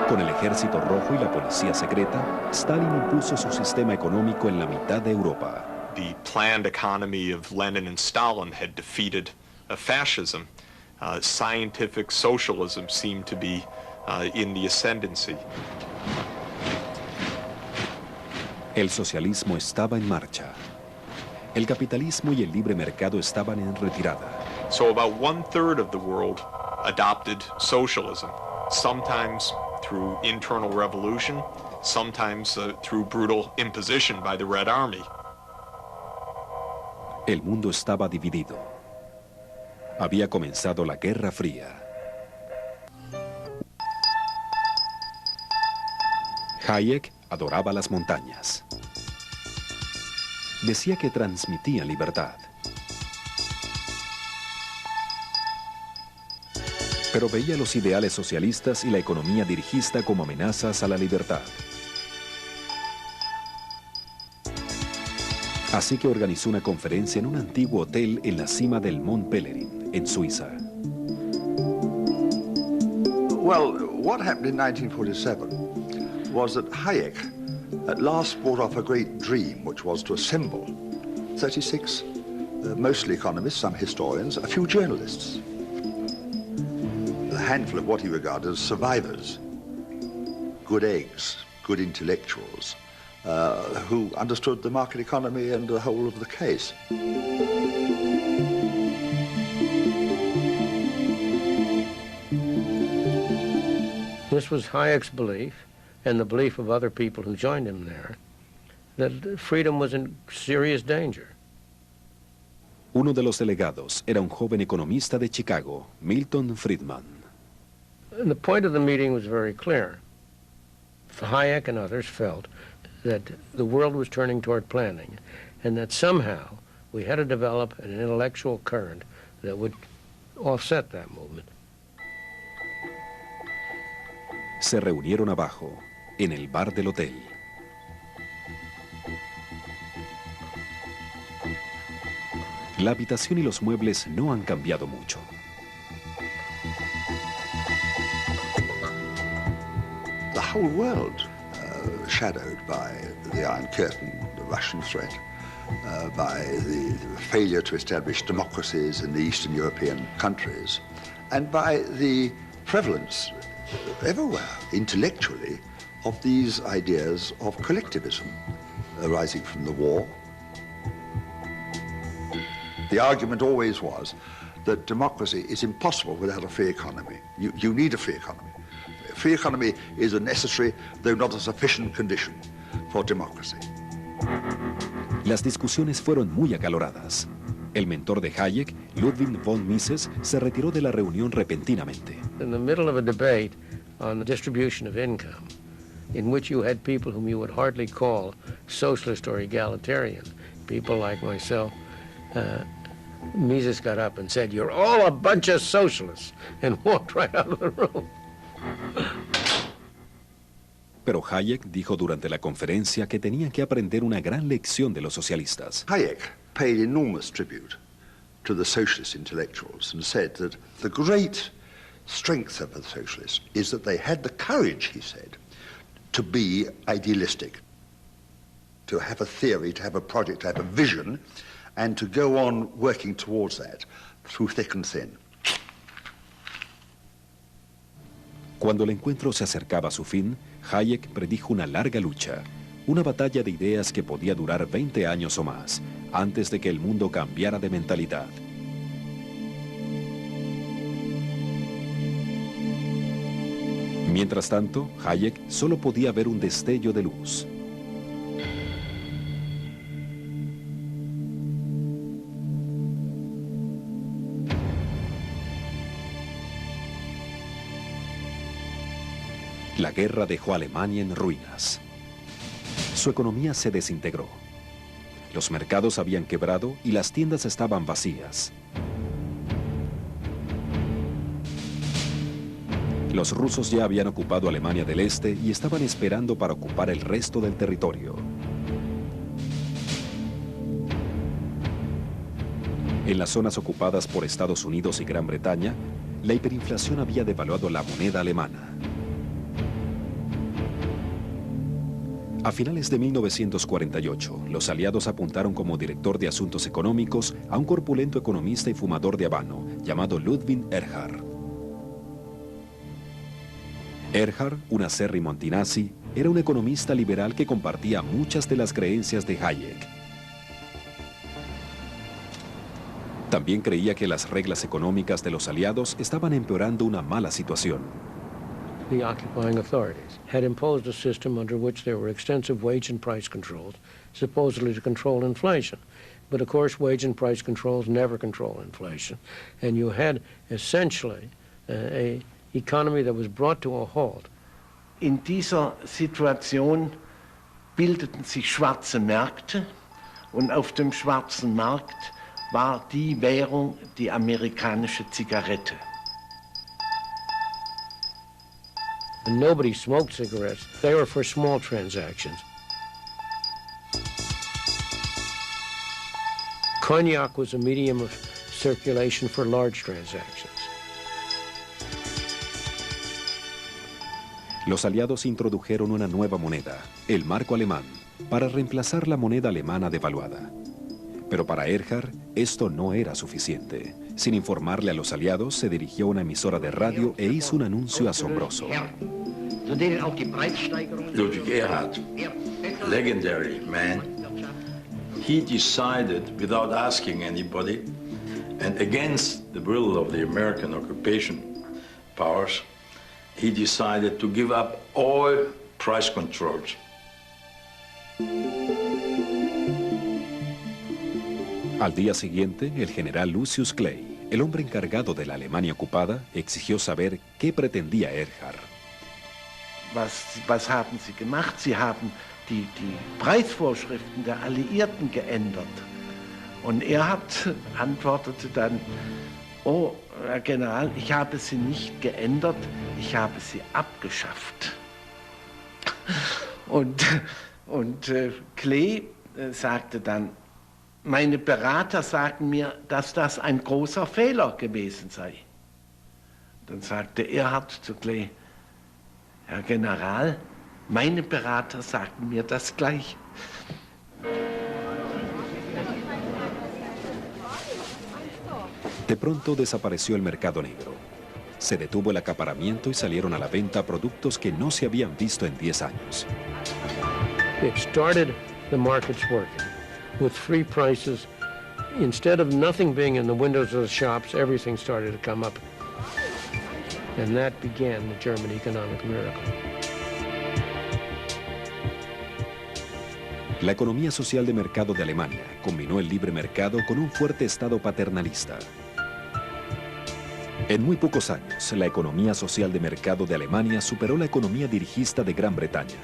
Con el ejército rojo y la policía secreta, Stalin impuso su sistema económico en la mitad de Europa. The planned economy of Lenin and Stalin had defeated fascism. Scientific socialism seemed to be in the ascendancy. El socialismo estaba en marcha. El capitalismo y el libre mercado estaban en retirada. So about 1/3 of the world adopted socialism, sometimes through internal revolution, sometimes through brutal imposition by the Red Army. El mundo estaba dividido. Había comenzado la Guerra Fría. Hayek adoraba las montañas. Decía que transmitían libertad. Pero veía los ideales socialistas y la economía dirigista como amenazas a la libertad. Así que organizó una conferencia en un antiguo hotel en la cima del Mont Pelerin, en Suiza. Well, what happened in 1947 was that Hayek at last brought off a great dream, which was to assemble 36, mostly economists, some historians, a few journalists, a handful of what he regarded as survivors, good eggs, good intellectuals, who understood the market economy and the whole of the case. This was Hayek's belief, and the belief of other people who joined him there, that freedom was in serious danger. Uno de los delegados era un joven economista de Chicago, Milton Friedman. And the point of the meeting was very clear. Hayek and others felt that the world was turning toward planning, and that somehow we had to develop an intellectual current that would offset that movement. Se reunieron abajo, en el bar del hotel. La habitación y los muebles no han cambiado mucho. The whole world shadowed by the Iron Curtain, the Russian threat, by the failure to establish democracies in the Eastern European countries, and by the prevalence everywhere, intellectually, of these ideas of collectivism arising from the war. The argument always was that democracy is impossible without a free economy. You need a free economy. A free economy is a necessary, though not a sufficient condition for democracy. Las discusiones fueron muy acaloradas. El mentor de Hayek, Ludwig von Mises, se retiró de la reunión repentinamente. In the middle of a debate on the distribution of income, in which you had people whom you would hardly call socialist or egalitarian, people like myself, Mises got up and said, "You're all a bunch of socialists," and walked right out of the room. Pero Hayek dijo durante la conferencia que tenían que aprender una gran lección de los socialistas. Hayek paid enormous tribute to the socialist intellectuals and said that the great strength of the socialists is that they had the courage, he said, to be idealistic, to have a theory, to have a project, to have a vision, and to go on working towards that through thick and thin. Cuando el encuentro se acercaba a su fin, Hayek predijo una larga lucha, una batalla de ideas que podía durar 20 años o más, antes de que el mundo cambiara de mentalidad. Mientras tanto, Hayek solo podía ver un destello de luz. La guerra dejó a Alemania en ruinas. Su economía se desintegró. Los mercados habían quebrado y las tiendas estaban vacías. Los rusos ya habían ocupado Alemania del Este y estaban esperando para ocupar el resto del territorio. En las zonas ocupadas por Estados Unidos y Gran Bretaña, la hiperinflación había devaluado la moneda alemana. A finales de 1948, los aliados apuntaron como director de asuntos económicos a un corpulento economista y fumador de habano llamado Ludwig Erhard. Erhard, un acérrimo antinazi, era un economista liberal que compartía muchas de las creencias de Hayek. También creía que las reglas económicas de los aliados estaban empeorando una mala situación. the occupying authorities had imposed a system under which there were extensive wage and price controls, supposedly to control inflation. But of course, wage and price controls never control inflation. And you had essentially an economy that was brought to a halt. In dieser Situation bildeten sich schwarze Märkte und auf dem schwarzen Markt war die Währung die amerikanische Zigarette. And nobody smoked cigarettes. They were for small transactions. Cognac was a medium of circulation for large transactions. Los aliados introdujeron una nueva moneda, el marco alemán, para reemplazar la moneda alemana devaluada. Pero para Erhard, esto no era suficiente. Sin informarle a los aliados, se dirigió a una emisora de radio e hizo un anuncio asombroso. Ludwig Erhard, legendary man, he decided without asking anybody and against the will of the American occupation powers, he decided to give up all price controls. Al día siguiente, el general Lucius Clay, el hombre encargado de la Alemania ocupada, exigió saber qué pretendía Erhard. Was haben Sie gemacht? Sie haben die Preisvorschriften der Alliierten geändert. Und Erhard antwortete dann, oh, Herr General, ich habe sie nicht geändert, ich habe sie abgeschafft. Und Clay sagte dann, meine Berater sagen mir, dass das ein großer Fehler gewesen sei. Dann sagte Erhard zu Clay, Herr General, meine Berater sagten mir das Gleiche. De pronto desapareció el mercado negro. Se detuvo el acaparamiento y salieron a la venta productos que no se habían visto en 10 años. It started the markets working with free prices. Instead of nothing being in the windows of the shops, everything started to come up. And that began the German economic miracle. La economía social de mercado de Alemania combinó el libre mercado con un fuerte estado paternalista. En muy pocos años, la economía social de mercado de Alemania superó la economía dirigista de Gran Bretaña.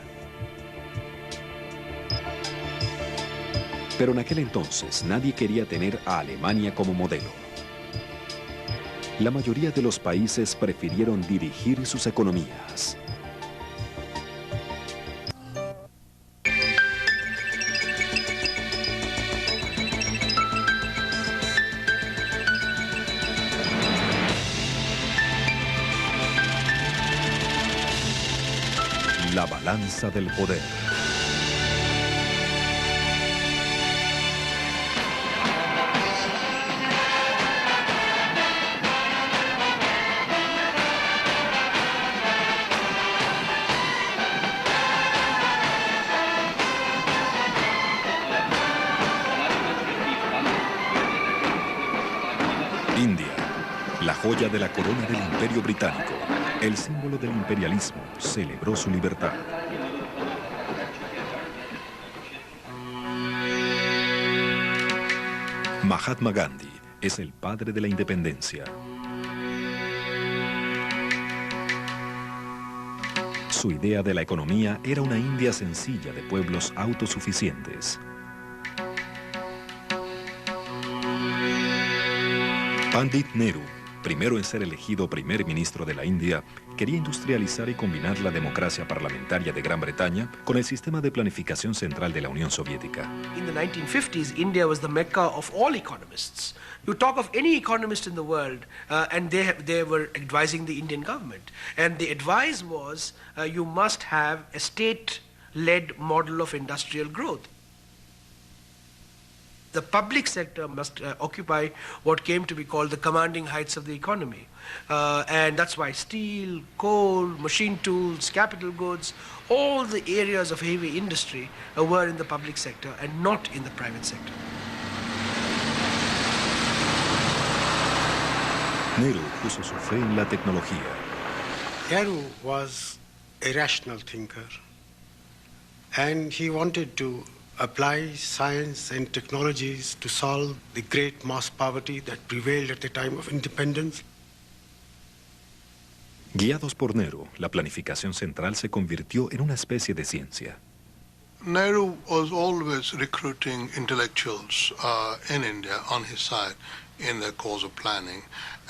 Pero en aquel entonces nadie quería tener a Alemania como modelo. La mayoría de los países prefirieron dirigir sus economías. La balanza del poder. India, la joya de la corona del Imperio Británico, el símbolo del imperialismo, celebró su libertad. Mahatma Gandhi es el padre de la independencia. Su idea de la economía era una India sencilla de pueblos autosuficientes. Pandit Nehru, primero en ser elegido primer ministro de la India, quería industrializar y combinar la democracia parlamentaria de Gran Bretaña con el sistema de planificación central de la Unión Soviética. In the 1950s, India was the mecca of all economists. You talk of any economist in the world, and they were advising the Indian government. And the advice was, you must have a state-led model of industrial growth. The public sector must occupy what came to be called the commanding heights of the economy. And that's why steel, coal, machine tools, capital goods, all the areas of heavy industry were in the public sector and not in the private sector. Nehru puso su fe en la tecnología. Nehru was a rational thinker, and he wanted to apply science and technologies to solve the great mass poverty that prevailed at the time of independence. Guiados por Nehru, la planificación central se convirtió en una especie de ciencia. Nehru was always recruiting intellectuals in India on his side in the cause of planning.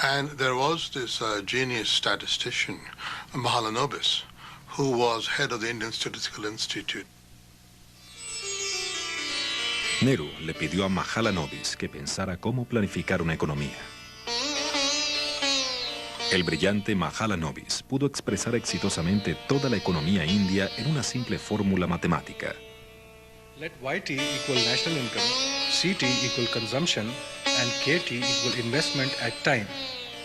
And there was this genius statistician, Mahalanobis, who was head of the Indian Statistical Institute. Nehru le pidió a Mahalanobis que pensara cómo planificar una economía. El brillante Mahalanobis pudo expresar exitosamente toda la economía india en una simple fórmula matemática. Let YT equal national income, CT equal consumption, and KT equal investment at time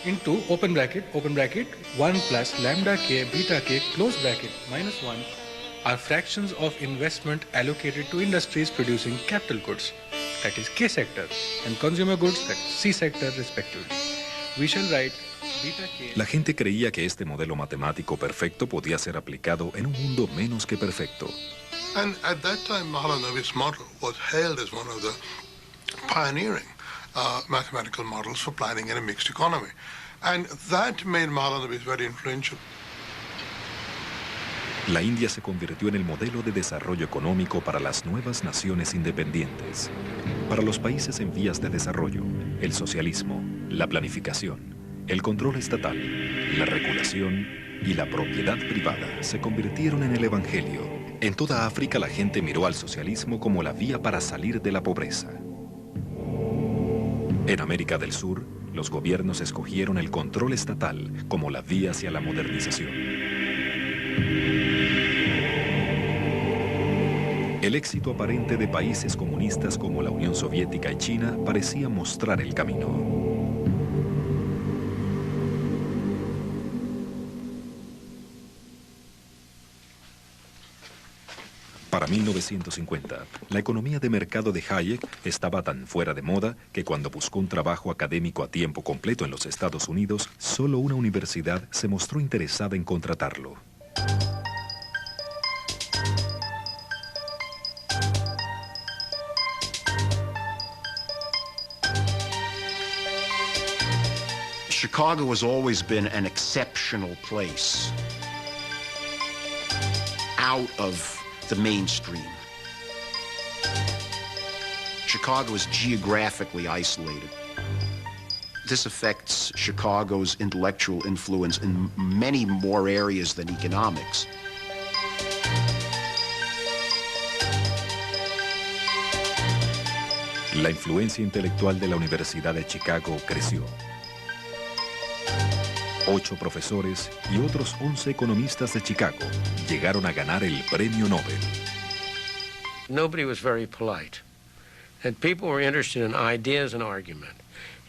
into open bracket, 1 plus lambda k, beta k, close bracket, minus 1 are fractions of investment allocated to industries producing capital goods, that is K sector, and consumer goods, that is C sector respectively. We shall write beta k. La gente creía que este modelo matemático perfecto podía ser aplicado en un mundo menos que perfecto. And at that time, Mahalanobis' model was hailed as one of the pioneering mathematical models for planning in a mixed economy. And that made Mahalanobis very influential. La India se convirtió en el modelo de desarrollo económico para las nuevas naciones independientes. Para los países en vías de desarrollo, el socialismo, la planificación, el control estatal, la regulación y la propiedad privada se convirtieron en el evangelio. En toda África la gente miró al socialismo como la vía para salir de la pobreza. En América del Sur, los gobiernos escogieron el control estatal como la vía hacia la modernización. El éxito aparente de países comunistas como la Unión Soviética y China parecía mostrar el camino. Para 1950, la economía de mercado de Hayek estaba tan fuera de moda que cuando buscó un trabajo académico a tiempo completo en los Estados Unidos, solo una universidad se mostró interesada en contratarlo. Chicago has always been an exceptional place, out of the mainstream. Chicago is geographically isolated. This affects Chicago's intellectual influence in many more areas than economics. La influencia intelectual de la Universidad de Chicago creció. 8 profesores y otros 11 economistas de Chicago llegaron a ganar el premio Nobel. Nobody was very polite, and people were interested in ideas and argument,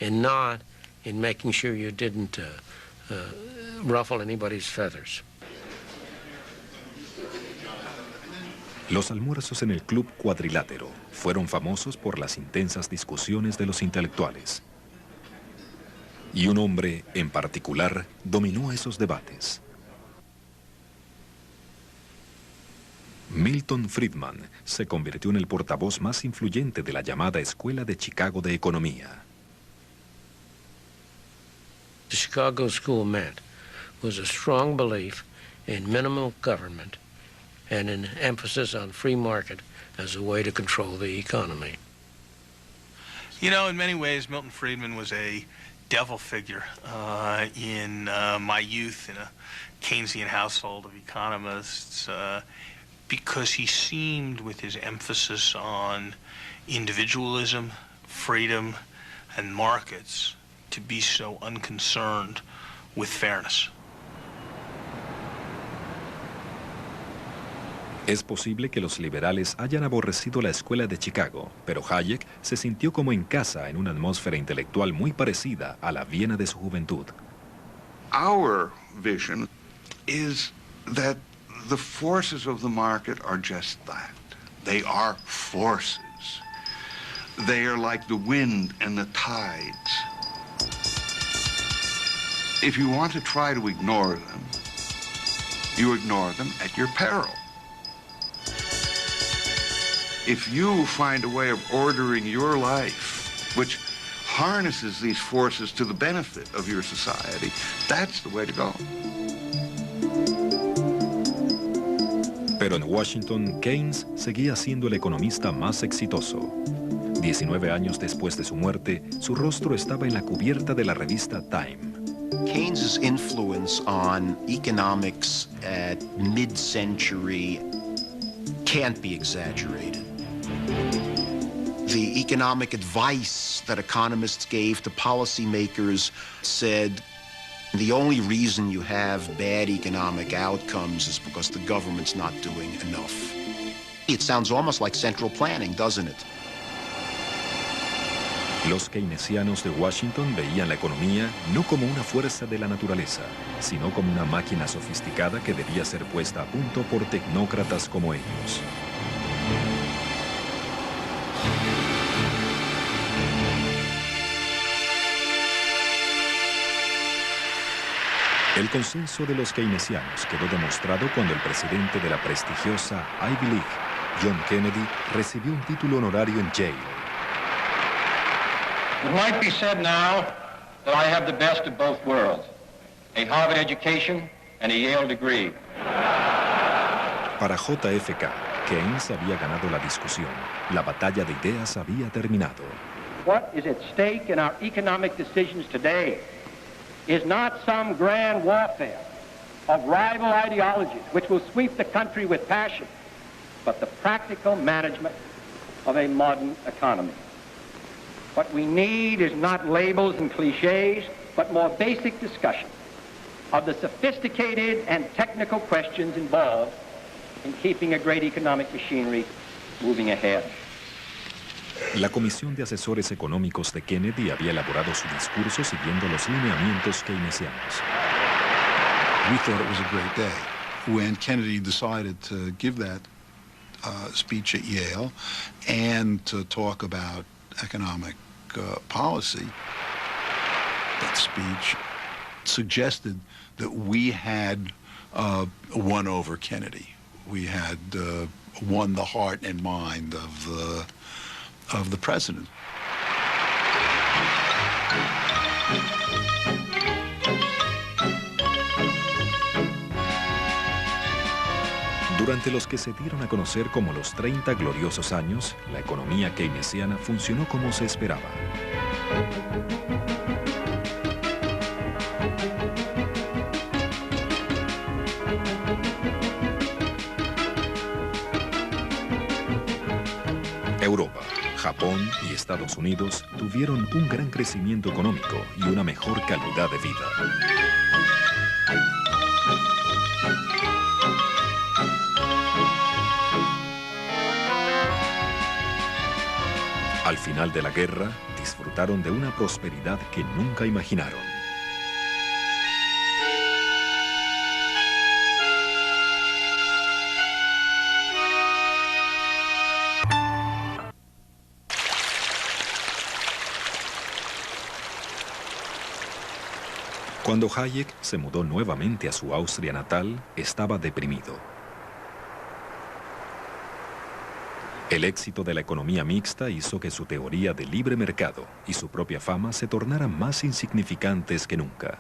and not in making sure you didn't ruffle anybody's feathers. Los almuerzos en el Club Cuadrilátero fueron famosos por las intensas discusiones de los intelectuales. Y un hombre, en particular, dominó esos debates. Milton Friedman se convirtió en el portavoz más influyente de la llamada Escuela de Chicago de Economía. The Chicago School meant was a strong belief in minimal government and an emphasis on free market as a way to control the economy. You know, in many ways, Milton Friedman was a devil figure in my youth in a Keynesian household of economists because he seemed, with his emphasis on individualism, freedom, and markets, to be so unconcerned with fairness. Es posible que los liberales hayan aborrecido la escuela de Chicago, pero Hayek se sintió como en casa en una atmósfera intelectual muy parecida a la Viena de su juventud. Our vision is that the forces of the market are just that. They are forces. They are like the wind and the tides. If you want to try to ignore them, You ignore them at your peril. If you find a way of ordering your life, which harnesses these forces to the benefit of your society, that's the way to go. Pero en Washington, Keynes seguía siendo el economista más exitoso. 19 años después de su muerte, su rostro estaba en la cubierta de la revista Time. Keynes's influence on economics at mid-century can't be exaggerated. The economic advice that economists gave to policymakers said the only reason you have bad economic outcomes is because the government's not doing enough. It sounds almost like central planning, doesn't it? Los keynesianos de Washington veían la economía no como una fuerza de la naturaleza, sino como una máquina sofisticada que debía ser puesta a punto por tecnócratas como ellos. El consenso de los keynesianos quedó demostrado cuando el presidente de la prestigiosa Ivy League, John Kennedy, recibió un título honorario en Yale. It might be said now that I have the best of both worlds, a Harvard education and a Yale degree. Para JFK, Keynes había ganado la discusión. La batalla de ideas había terminado. What is at stake in our economic decisions today is not some grand warfare of rival ideologies which will sweep the country with passion, but the practical management of a modern economy. What we need is not labels and cliches, but more basic discussion of the sophisticated and technical questions involved in keeping a great economic machinery moving ahead. La Comisión de Asesores Económicos de Kennedy había elaborado su discurso siguiendo los lineamientos keynesianos. We thought it was a great day when Kennedy decided to give that speech at Yale and to talk about economic policy. That speech suggested that we had won over Kennedy. We had won the heart and mind of the president. Durante los que se dieron a conocer como los 30 gloriosos años, la economía keynesiana funcionó como se esperaba. Europa, Japón y Estados Unidos tuvieron un gran crecimiento económico y una mejor calidad de vida. Al final de la guerra, disfrutaron de una prosperidad que nunca imaginaron. Cuando Hayek se mudó nuevamente a su Austria natal, estaba deprimido. El éxito de la economía mixta hizo que su teoría de libre mercado y su propia fama se tornaran más insignificantes que nunca.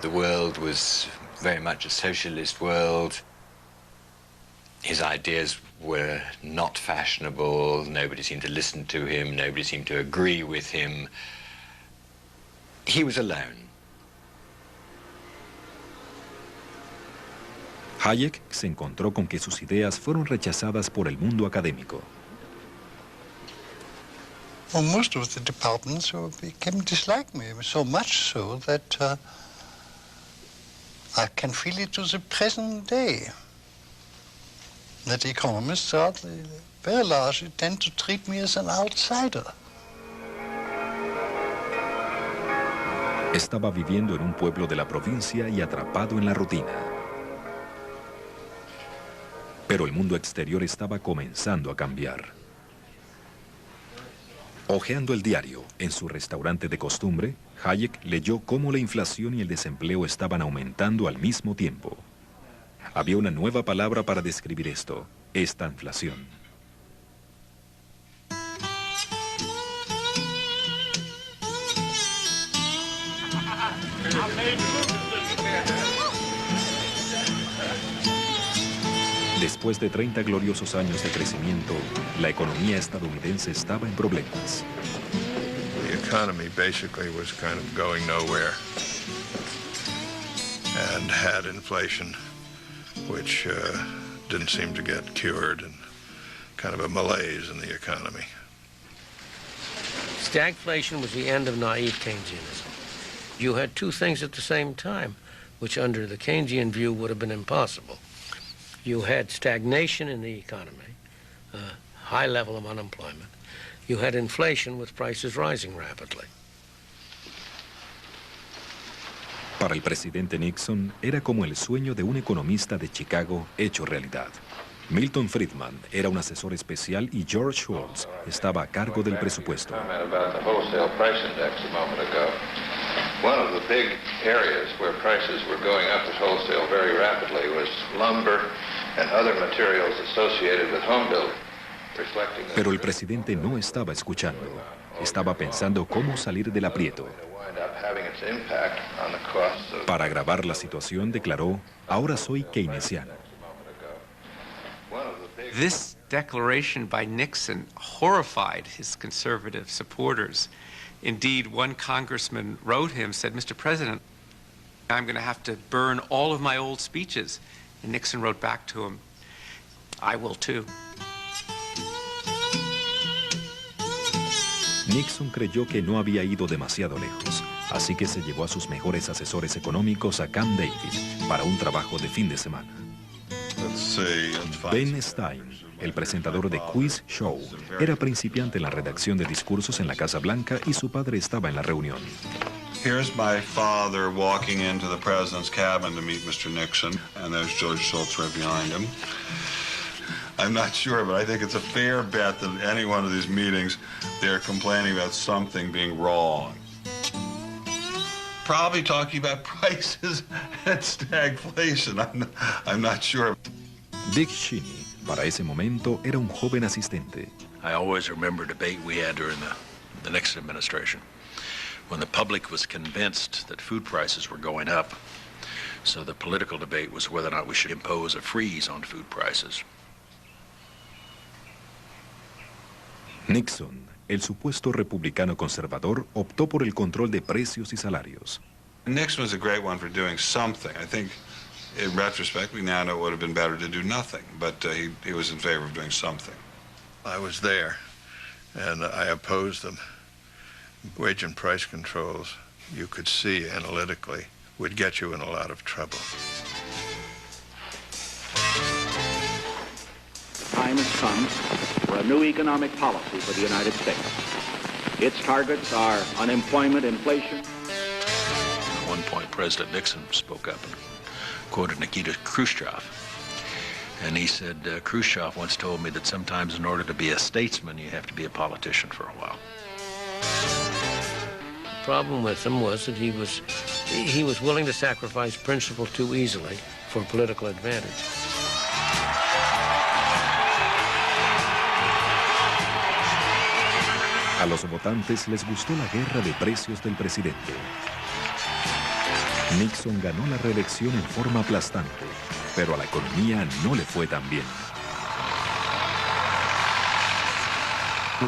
The world was very much a socialist world. His ideas were not fashionable. Nobody seemed to listen to him. Nobody seemed to agree with him. He was alone. Hayek se encontró con que sus ideas fueron rechazadas por el mundo académico. Well, most of the departments became dislike me, so much so that I can feel it to the present day. That economists very largely tend to treat me as an outsider. Estaba viviendo en un pueblo de la provincia y atrapado en la rutina. Pero el mundo exterior estaba comenzando a cambiar. Hojeando el diario en su restaurante de costumbre, Hayek leyó cómo la inflación y el desempleo estaban aumentando al mismo tiempo. Había una nueva palabra para describir esto: estanflación. Después de 30 gloriosos años de crecimiento, la economía estadounidense estaba en problemas. The economy basically was kind of going nowhere and had inflation, which didn't seem to get cured, and kind of a malaise in the economy. Stagflation was the end of naive Keynesianism. You had two things at the same time, which under the Keynesian view would have been impossible. You had stagnation in the economy, a high level of unemployment. You had inflation with prices rising rapidly. Para el presidente Nixon, era como el sueño de un economista de Chicago hecho realidad. Milton Friedman era un asesor especial y George Shultz estaba a cargo del presupuesto. One of the big areas where prices were going up at wholesale very rapidly was lumber and other materials associated with home building. Pero el presidente no estaba escuchando. Estaba pensando cómo salir del aprieto. Para agravar la situación, declaró: ahora soy keynesiano. This declaration by Nixon horrified his conservative supporters. Indeed, one congressman wrote him, said, "Mr. President, I'm going to have to burn all of my old speeches." And Nixon wrote back to him, "I will too." Nixon creyó que no había ido demasiado lejos, así que se llevó a sus mejores asesores económicos a Camp David para un trabajo de fin de semana. Ben Stein, el presentador de Quiz Show, era principiante en la redacción de discursos en la Casa Blanca y su padre estaba en la reunión. Here's my father walking into the president's cabin to meet Mr. Nixon, and there's George Shultz right behind him. I'm not sure, but I think it's a fair bet that any one of these meetings, they're complaining about something being wrong. Probably talking about prices and stagflation. I'm not sure. Dick Cheney, para ese momento, era un joven asistente. I always remember a debate we had during the Nixon administration, when the public was convinced that food prices were going up. So the political debate was whether or not we should impose a freeze on food prices. Nixon, el supuesto republicano conservador, optó por el control de precios y salarios. Nixon was a great one for doing something. I think, in retrospect, we now know it would have been better to do nothing, but he was in favor of doing something. I was there, and I opposed them. Wage and price controls, you could see analytically, would get you in a lot of trouble. Time has come for a new economic policy for the United States. Its targets are unemployment, inflation. At one point, President Nixon spoke up and quoted Nikita Khrushchev. And he said, Khrushchev once told me that sometimes in order to be a statesman, you have to be a politician for a while. The problem with him was that he was willing to sacrifice principle too easily for political advantage. A los votantes les gustó la guerra de precios del presidente. Nixon ganó la reelección en forma aplastante, pero a la economía no le fue tan bien.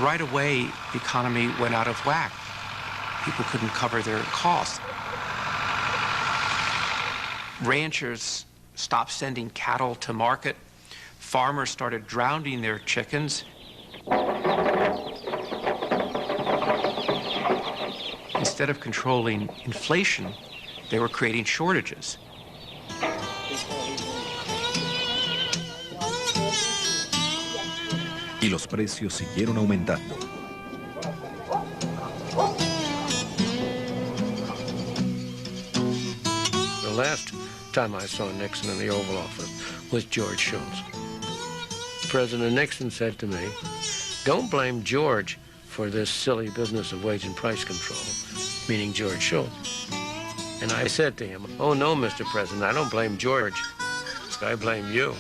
Right away, the economy went out of whack. People couldn't cover their costs. Ranchers stopped sending cattle to market. Farmers started drowning their chickens. Instead of controlling inflation, they were creating shortages. Y los precios siguieron aumentando. The last time I saw Nixon in the Oval Office was George Shultz. President Nixon said to me, "Don't blame George for this silly business of wage and price control, meaning George Shultz. And I said to him, "Oh no, Mr. President, I don't blame George. I blame you."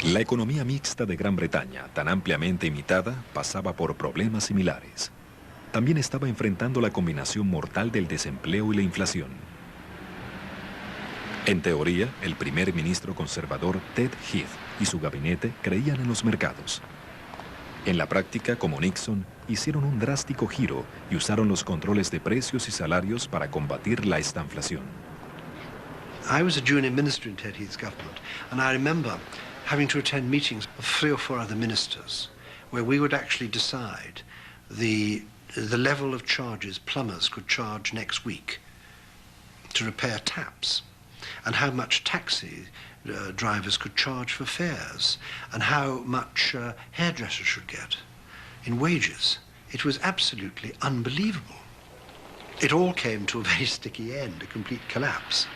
La economía mixta de Gran Bretaña, tan ampliamente imitada, pasaba por problemas similares. También estaba enfrentando la combinación mortal del desempleo y la inflación. En teoría, el primer ministro conservador Ted Heath y su gabinete creían en los mercados. En la práctica, como Nixon, hicieron un drástico giro y usaron los controles de precios y salarios para combatir la estanflación. I was a junior minister in Ted Heath's government, and I remember having to attend meetings of 3 or 4 other ministers where we would actually decide the level of charges plumbers could charge next week to repair taps, and how much taxi drivers could charge for fares, and how much hairdressers should get in wages. It was absolutely unbelievable. It all came to a very sticky end, a complete collapse.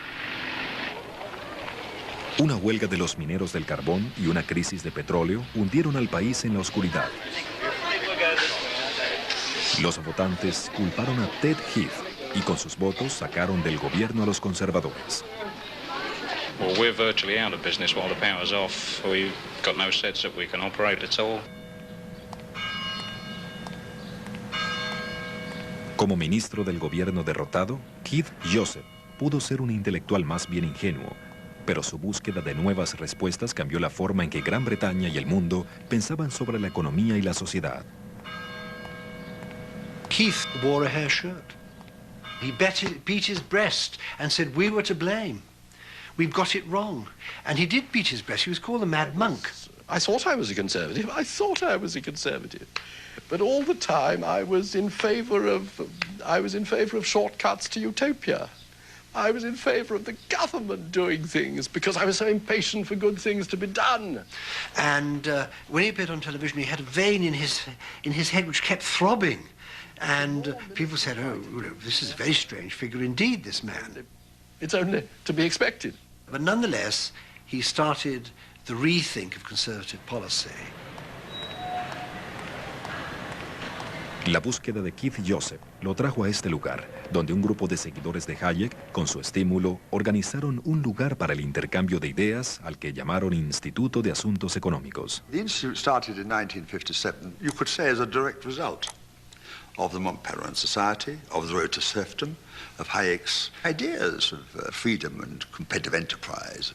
Una huelga de los mineros del carbón y una crisis de petróleo hundieron al país en la oscuridad. Los votantes culparon a Ted Heath y con sus votos sacaron del gobierno a los conservadores. Well, we're virtually out of business while the power's off. We've got no sense that we can operate at all. Como ministro del gobierno derrotado, Keith Joseph pudo ser un intelectual más bien ingenuo, pero su búsqueda de nuevas respuestas cambió la forma en que Gran Bretaña y el mundo pensaban sobre la economía y la sociedad. Keith wore a hair shirt. He beat his breast and said we were to blame. We've got it wrong. And he did beat his breast. He was called a mad monk. I thought I was a conservative. I thought I was a conservative. But all the time I was in favor of shortcuts to utopia. I was in favor of the government doing things because I was so impatient for good things to be done. And when he appeared on television, he had a vein in his head which kept throbbing. And people said, "Oh, this is a very strange figure indeed, this man." It's only to be expected. But nonetheless, he started the rethink of conservative policy. La búsqueda de Keith Joseph lo trajo a este lugar, donde un grupo de seguidores de Hayek, con su estímulo, organizaron un lugar para el intercambio de ideas al que llamaron Instituto de Asuntos Económicos. The Institute started in 1957, you could say, as a direct result of the Montpellier Society, of the Road to Serfdom, of Hayek's ideas of freedom and competitive enterprise.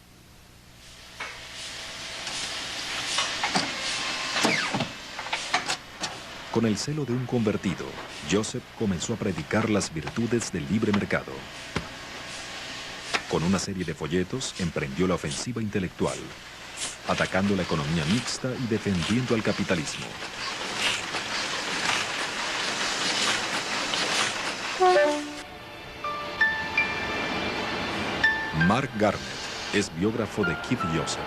Con el celo de un convertido, Joseph comenzó a predicar las virtudes del libre mercado. Con una serie de folletos, emprendió la ofensiva intelectual, atacando la economía mixta y defendiendo al capitalismo. Mark Garnett es biógrafo de Keith Joseph.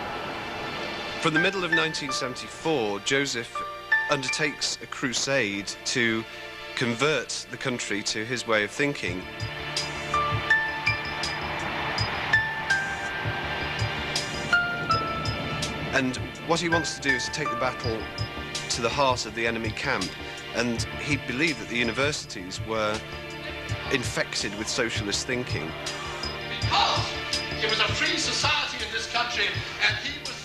From the middle of 1974, Joseph undertakes a crusade to convert the country to his way of thinking. And what he wants to do is to take the battle to the heart of the enemy camp. And he believed that the universities were infected with socialist thinking. Because it was a free society in this country,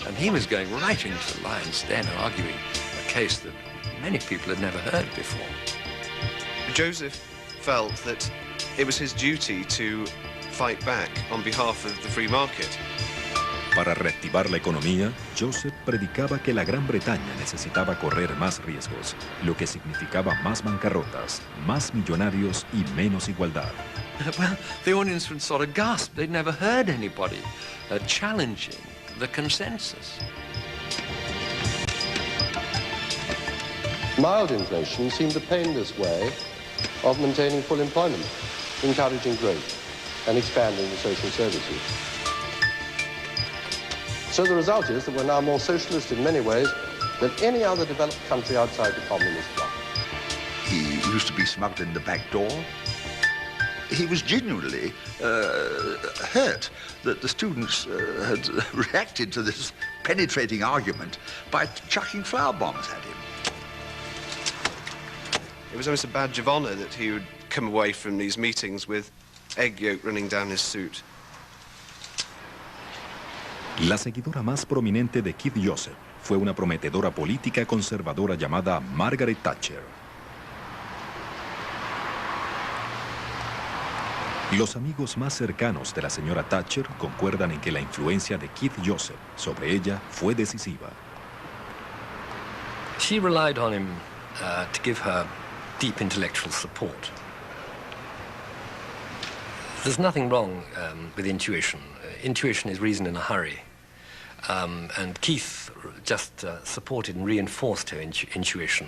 and he was going right into the lion's den, arguing a case that many people had never heard before. Joseph felt that it was his duty to fight back on behalf of the free market. Para reactivar la economía, Joseph predicaba que la Gran Bretaña necesitaba correr más riesgos, lo que significaba más bancarrotas, más millonarios y menos igualdad. Well, the audience would sort of gasp. They'd never heard anybody challenging the consensus. Mild inflation seemed a painless way of maintaining full employment, encouraging growth, and expanding the social services. So the result is that we're now more socialist in many ways than any other developed country outside the communist bloc. He used to be smuggled in the back door. he was genuinely hurt that the students had reacted to this penetrating argument by chucking flour bombs at him. It was almost a badge of honor that he would come away from these meetings with egg yolk running down his suit. La seguidora más prominente de Keith Joseph fue una prometedora política conservadora llamada Margaret Thatcher. Los amigos más cercanos de la señora Thatcher concuerdan en que la influencia de Keith Joseph sobre ella fue decisiva. She relied on him to give her deep intellectual support. There's nothing wrong with intuition. Intuition is reason in a hurry. And Keith just supported and reinforced her intuition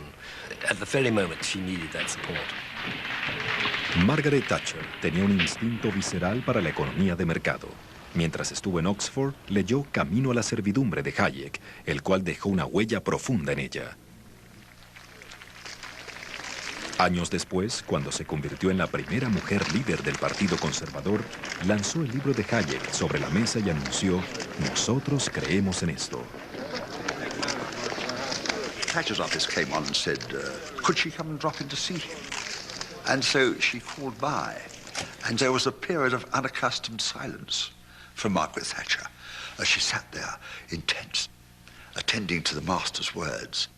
at the very moment she needed that support. Margaret Thatcher tenía un instinto visceral para la economía de mercado. Mientras estuvo en Oxford, leyó Camino a la servidumbre de Hayek, el cual dejó una huella profunda en ella. Años después, cuando se convirtió en la primera mujer líder del Partido Conservador, lanzó el libro de Hayek sobre la mesa y anunció: "Nosotros creemos en esto". Thatcher's office came on and said, could she come and drop in to see him? And so she called by, and there was a period of unaccustomed silence from Margaret Thatcher as she sat there, intense, attending to the master's words.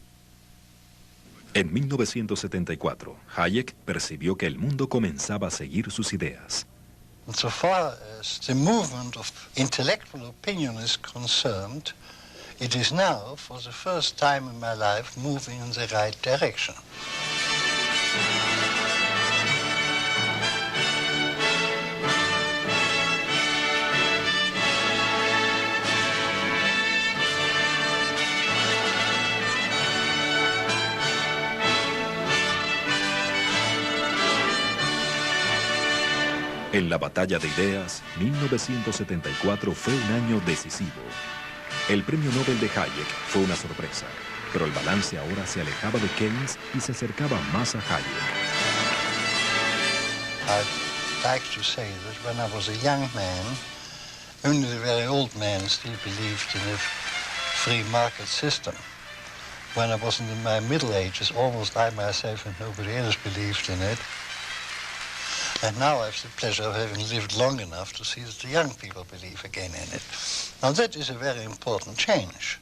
En 1974, Hayek percibió que el mundo comenzaba a seguir sus ideas. So far as the movement of intellectual opinion is concerned, it is now, for the first time in my life, moving in the right direction. En la batalla de ideas, 1974 fue un año decisivo. El premio Nobel de Hayek fue una sorpresa, pero el balance ahora se alejaba de Keynes y se acercaba más a Hayek. I'd like to say that when I was a young man, only the very old men still believed in a free market system. When I was in my middle ages, almost I myself and nobody else believed in it. And now I have the pleasure of having lived long enough to see that the young people believe again in it. Now that is a very important change.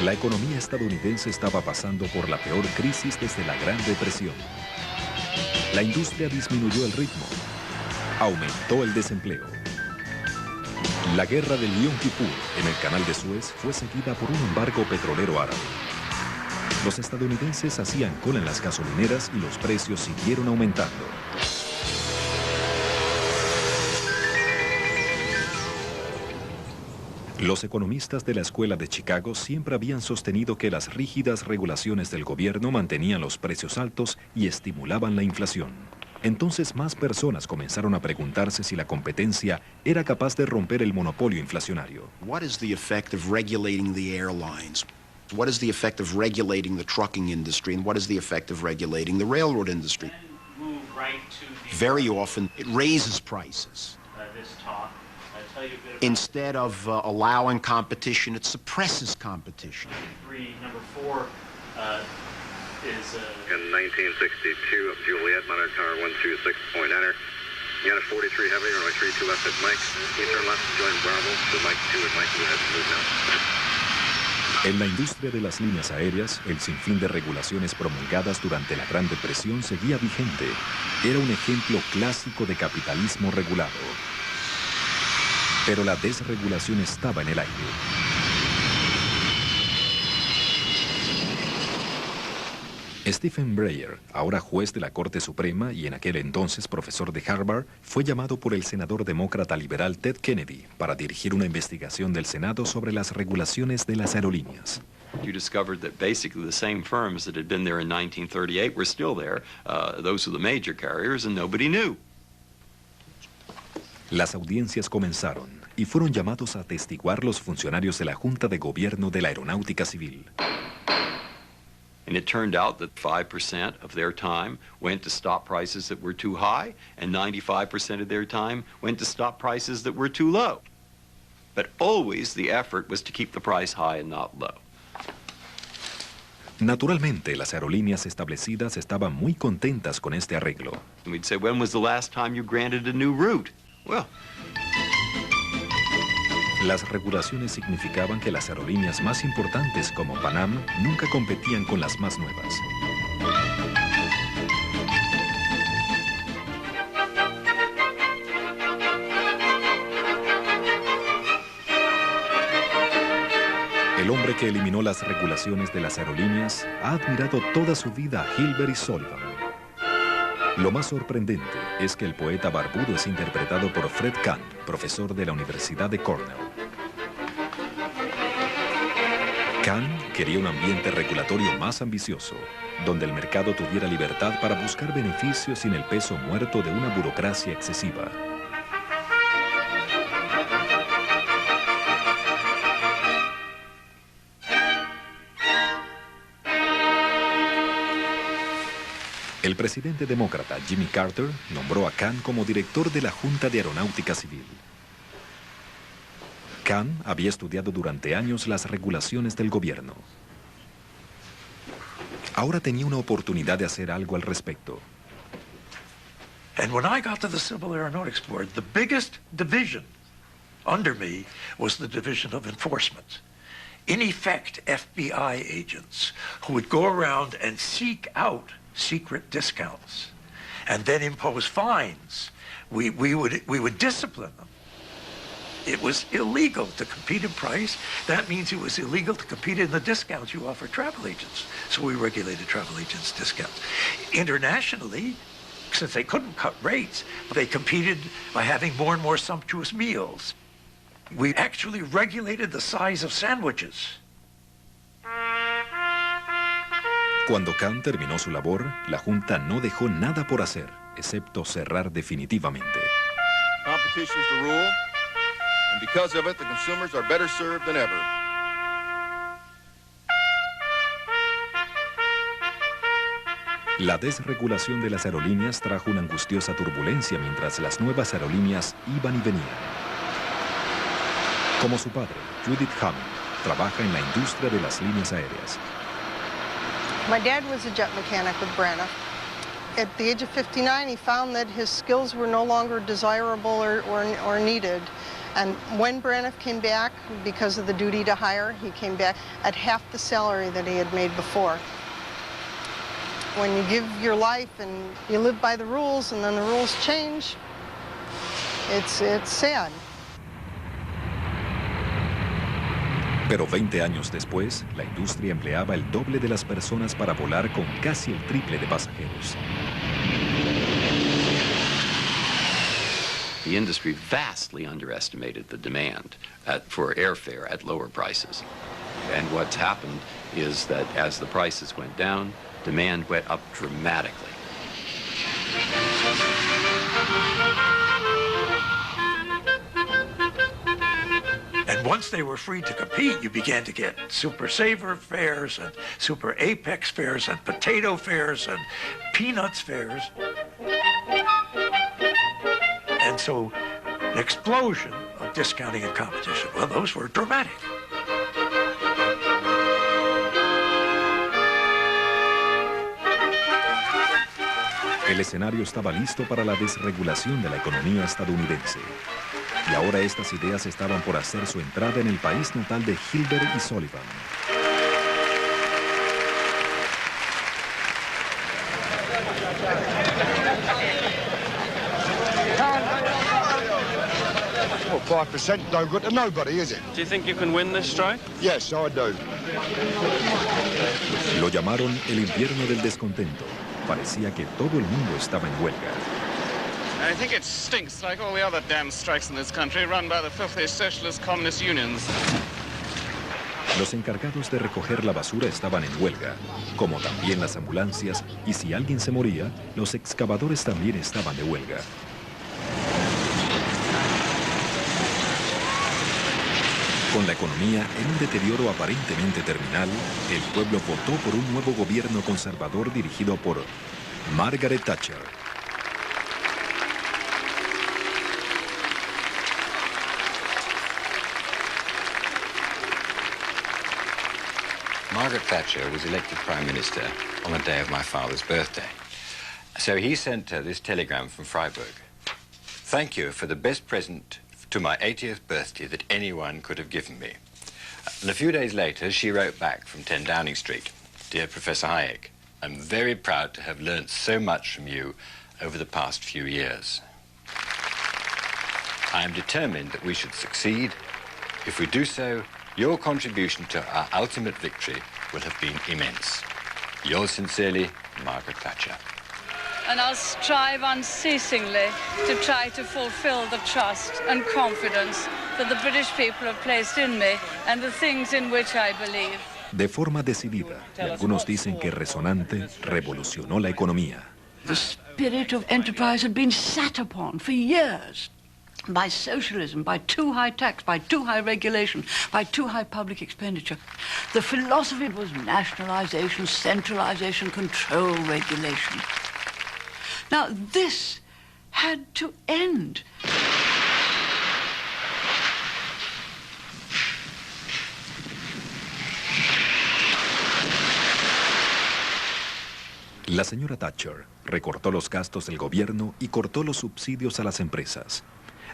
La economía estadounidense estaba pasando por la peor crisis desde la Gran Depresión. La industria disminuyó el ritmo. Aumentó el desempleo. La guerra del Yom Kippur en el Canal de Suez fue seguida por un embargo petrolero árabe. Los estadounidenses hacían cola en las gasolineras y los precios siguieron aumentando. Los economistas de la Escuela de Chicago siempre habían sostenido que las rígidas regulaciones del gobierno mantenían los precios altos y estimulaban la inflación. Entonces más personas comenzaron a preguntarse si la competencia era capaz de romper el monopolio inflacionario. What is the effect of regulating the airlines? What is the effect of regulating the trucking industry? And what is the effect of regulating the railroad industry? Very often, it raises prices. Instead of allowing competition, it suppresses competition. Number 4 is in 1962 of Juliet, monitor tower 126, point enter. You got a 43 heavy, runway 32 left at Mike. You turn left, join Bravo, to Mike 2 and Mike 2 has moved now. En la industria de las líneas aéreas, el sinfín de regulaciones promulgadas durante la Gran Depresión seguía vigente. Era un ejemplo clásico de capitalismo regulado. Pero la desregulación estaba en el aire. Stephen Breyer, ahora juez de la Corte Suprema y en aquel entonces profesor de Harvard, fue llamado por el senador demócrata liberal Ted Kennedy para dirigir una investigación del Senado sobre las regulaciones de las aerolíneas. You discovered that basically the same firms that had been there in 1938 were still there. Those were the major carriers, and nobody knew. Las audiencias comenzaron y fueron llamados a atestiguar los funcionarios de la Junta de Gobierno de la Aeronáutica Civil. And it turned out that 5% of their time went to stop prices that were too high, and 95% of their time went to stop prices that were too low. But always the effort was to keep the price high and not low. Naturalmente, las aerolíneas establecidas estaban muy contentas con este arreglo. And we'd say, when was the last time you granted a new route? Well, las regulaciones significaban que las aerolíneas más importantes como Pan Am nunca competían con las más nuevas. El hombre que eliminó las regulaciones de las aerolíneas ha admirado toda su vida a Hilbert y Sullivan. Lo más sorprendente es que el poeta barbudo es interpretado por Fred Kahn, profesor de la Universidad de Cornell. Kahn quería un ambiente regulatorio más ambicioso, donde el mercado tuviera libertad para buscar beneficios sin el peso muerto de una burocracia excesiva. El presidente demócrata Jimmy Carter nombró a Kahn como director de la Junta de Aeronáutica Civil. Kahn había estudiado durante años las regulaciones del gobierno. Ahora tenía una oportunidad de hacer algo al respecto. And when I got to the Civil Aeronautics Board, the biggest division under me was the Division of Enforcement. In effect, FBI agents who would go around and seek out secret discounts and then impose fines. We would discipline them. It was illegal to compete in price. That means it was illegal to compete in the discounts you offer travel agents. So we regulated travel agents' discounts. Internationally, since they couldn't cut rates, they competed by having more and more sumptuous meals. We actually regulated the size of sandwiches. Cuando Kahn terminó su labor, la Junta no dejó nada por hacer, excepto cerrar definitivamente. Competition is the rule, and because of it, the consumers are better served than ever. La desregulación de las aerolíneas trajo una angustiosa turbulencia mientras las nuevas aerolíneas iban y venían. Como su padre, Judith Hammond, trabaja en la industria de las líneas aéreas. My dad was a jet mechanic with Braniff. At the age of 59, he found that his skills were no longer desirable or needed. And when Braniff came back, because of the duty to hire, he came back at half the salary that he had made before. When you give your life and you live by the rules and then the rules change, it's sad. Pero 20 años después, la industria empleaba el doble de las personas para volar con casi el triple de pasajeros. The industry vastly underestimated the demand for airfare at lower prices. And what's happened is that as the prices went down, demand went up dramatically. And once they were free to compete, you began to get Super Saver fares and Super Apex fares and potato fares and peanuts fares. And so an explosion of discounting and competition. Well, those were dramatic. El escenario estaba listo para la desregulación de la economía estadounidense. Y ahora estas ideas estaban por hacer su entrada en el país natal de Hilbert y Sullivan. Well, 5% no good to nobody, is it? Do you think you can win this strike? Yes, I do. Lo llamaron el invierno del descontento. Parecía que todo el mundo estaba en huelga. I think it stinks like all the other damn strikes in this country run by the filthy socialist communist unions. Los encargados de recoger la basura estaban en huelga, como también las ambulancias, y si alguien se moría, los excavadores también estaban de huelga. Con la economía en un deterioro aparentemente terminal, el pueblo votó por un nuevo gobierno conservador dirigido por Margaret Thatcher. Margaret Thatcher was elected Prime Minister on the day of my father's birthday. So he sent her this telegram from Freiburg. Thank you for the best present to my 80th birthday that anyone could have given me. And a few days later, she wrote back from 10 Downing Street. Dear Professor Hayek, I'm very proud to have learnt so much from you over the past few years. I am determined that we should succeed. If we do so, your contribution to our ultimate victory will have been immense. Yours sincerely, Margaret Thatcher. And I'll strive unceasingly to try to fulfill the trust and confidence that the British people have placed in me and the things in which I believe. De forma decidida, y algunos dicen que resonante, revolucionó la economía. The spirit of enterprise had been sat upon for years by socialism, by too high tax, by too high regulation, by too high public expenditure. The philosophy was nationalization, centralization, control, regulation. Now, this had to end. La señora Thatcher recortó los gastos del gobierno y cortó los subsidios a las empresas.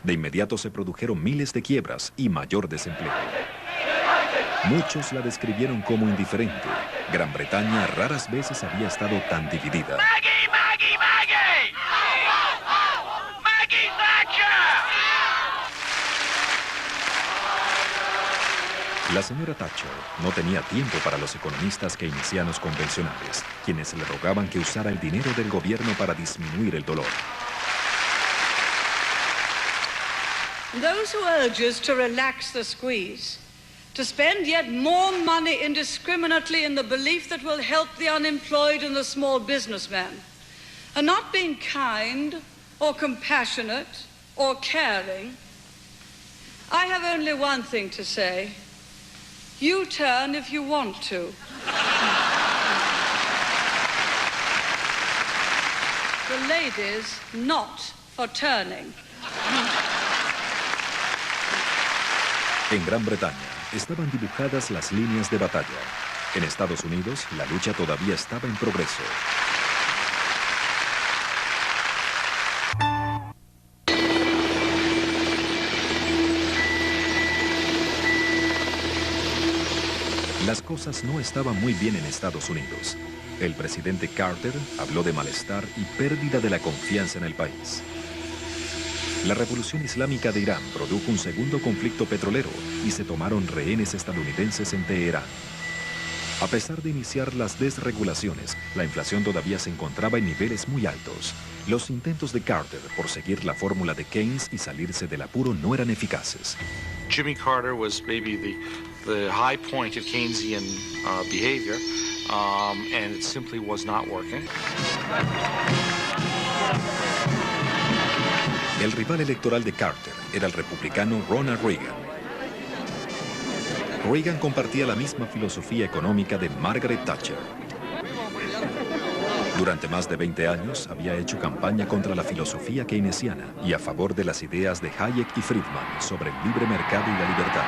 De inmediato se produjeron miles de quiebras y mayor desempleo. Muchos la describieron como indiferente. Gran Bretaña raras veces había estado tan dividida. ¡Maggie, Maggie, Maggie! ¡Maggie Thatcher! La señora Thatcher no tenía tiempo para los economistas keynesianos convencionales, quienes le rogaban que usara el dinero del gobierno para disminuir el dolor. Those who urge us to relax the squeeze, to spend yet more money indiscriminately in the belief that will help the unemployed and the small businessman, are not being kind or compassionate or caring. I have only one thing to say. You turn if you want to. The ladies not for turning. En Gran Bretaña estaban dibujadas las líneas de batalla. En Estados Unidos, la lucha todavía estaba en progreso. Las cosas no estaban muy bien en Estados Unidos. El presidente Carter habló de malestar y pérdida de la confianza en el país. La revolución islámica de Irán produjo un segundo conflicto petrolero y se tomaron rehenes estadounidenses en Teherán. A pesar de iniciar las desregulaciones, la inflación todavía se encontraba en niveles muy altos. Los intentos de Carter por seguir la fórmula de Keynes y salirse del apuro no eran eficaces. Jimmy Carter was maybe the high point of Keynesian behavior, and it simply was not working. El rival electoral de Carter era el republicano Ronald Reagan. Reagan compartía la misma filosofía económica de Margaret Thatcher. Durante más de 20 años había hecho campaña contra la filosofía keynesiana y a favor de las ideas de Hayek y Friedman sobre el libre mercado y la libertad.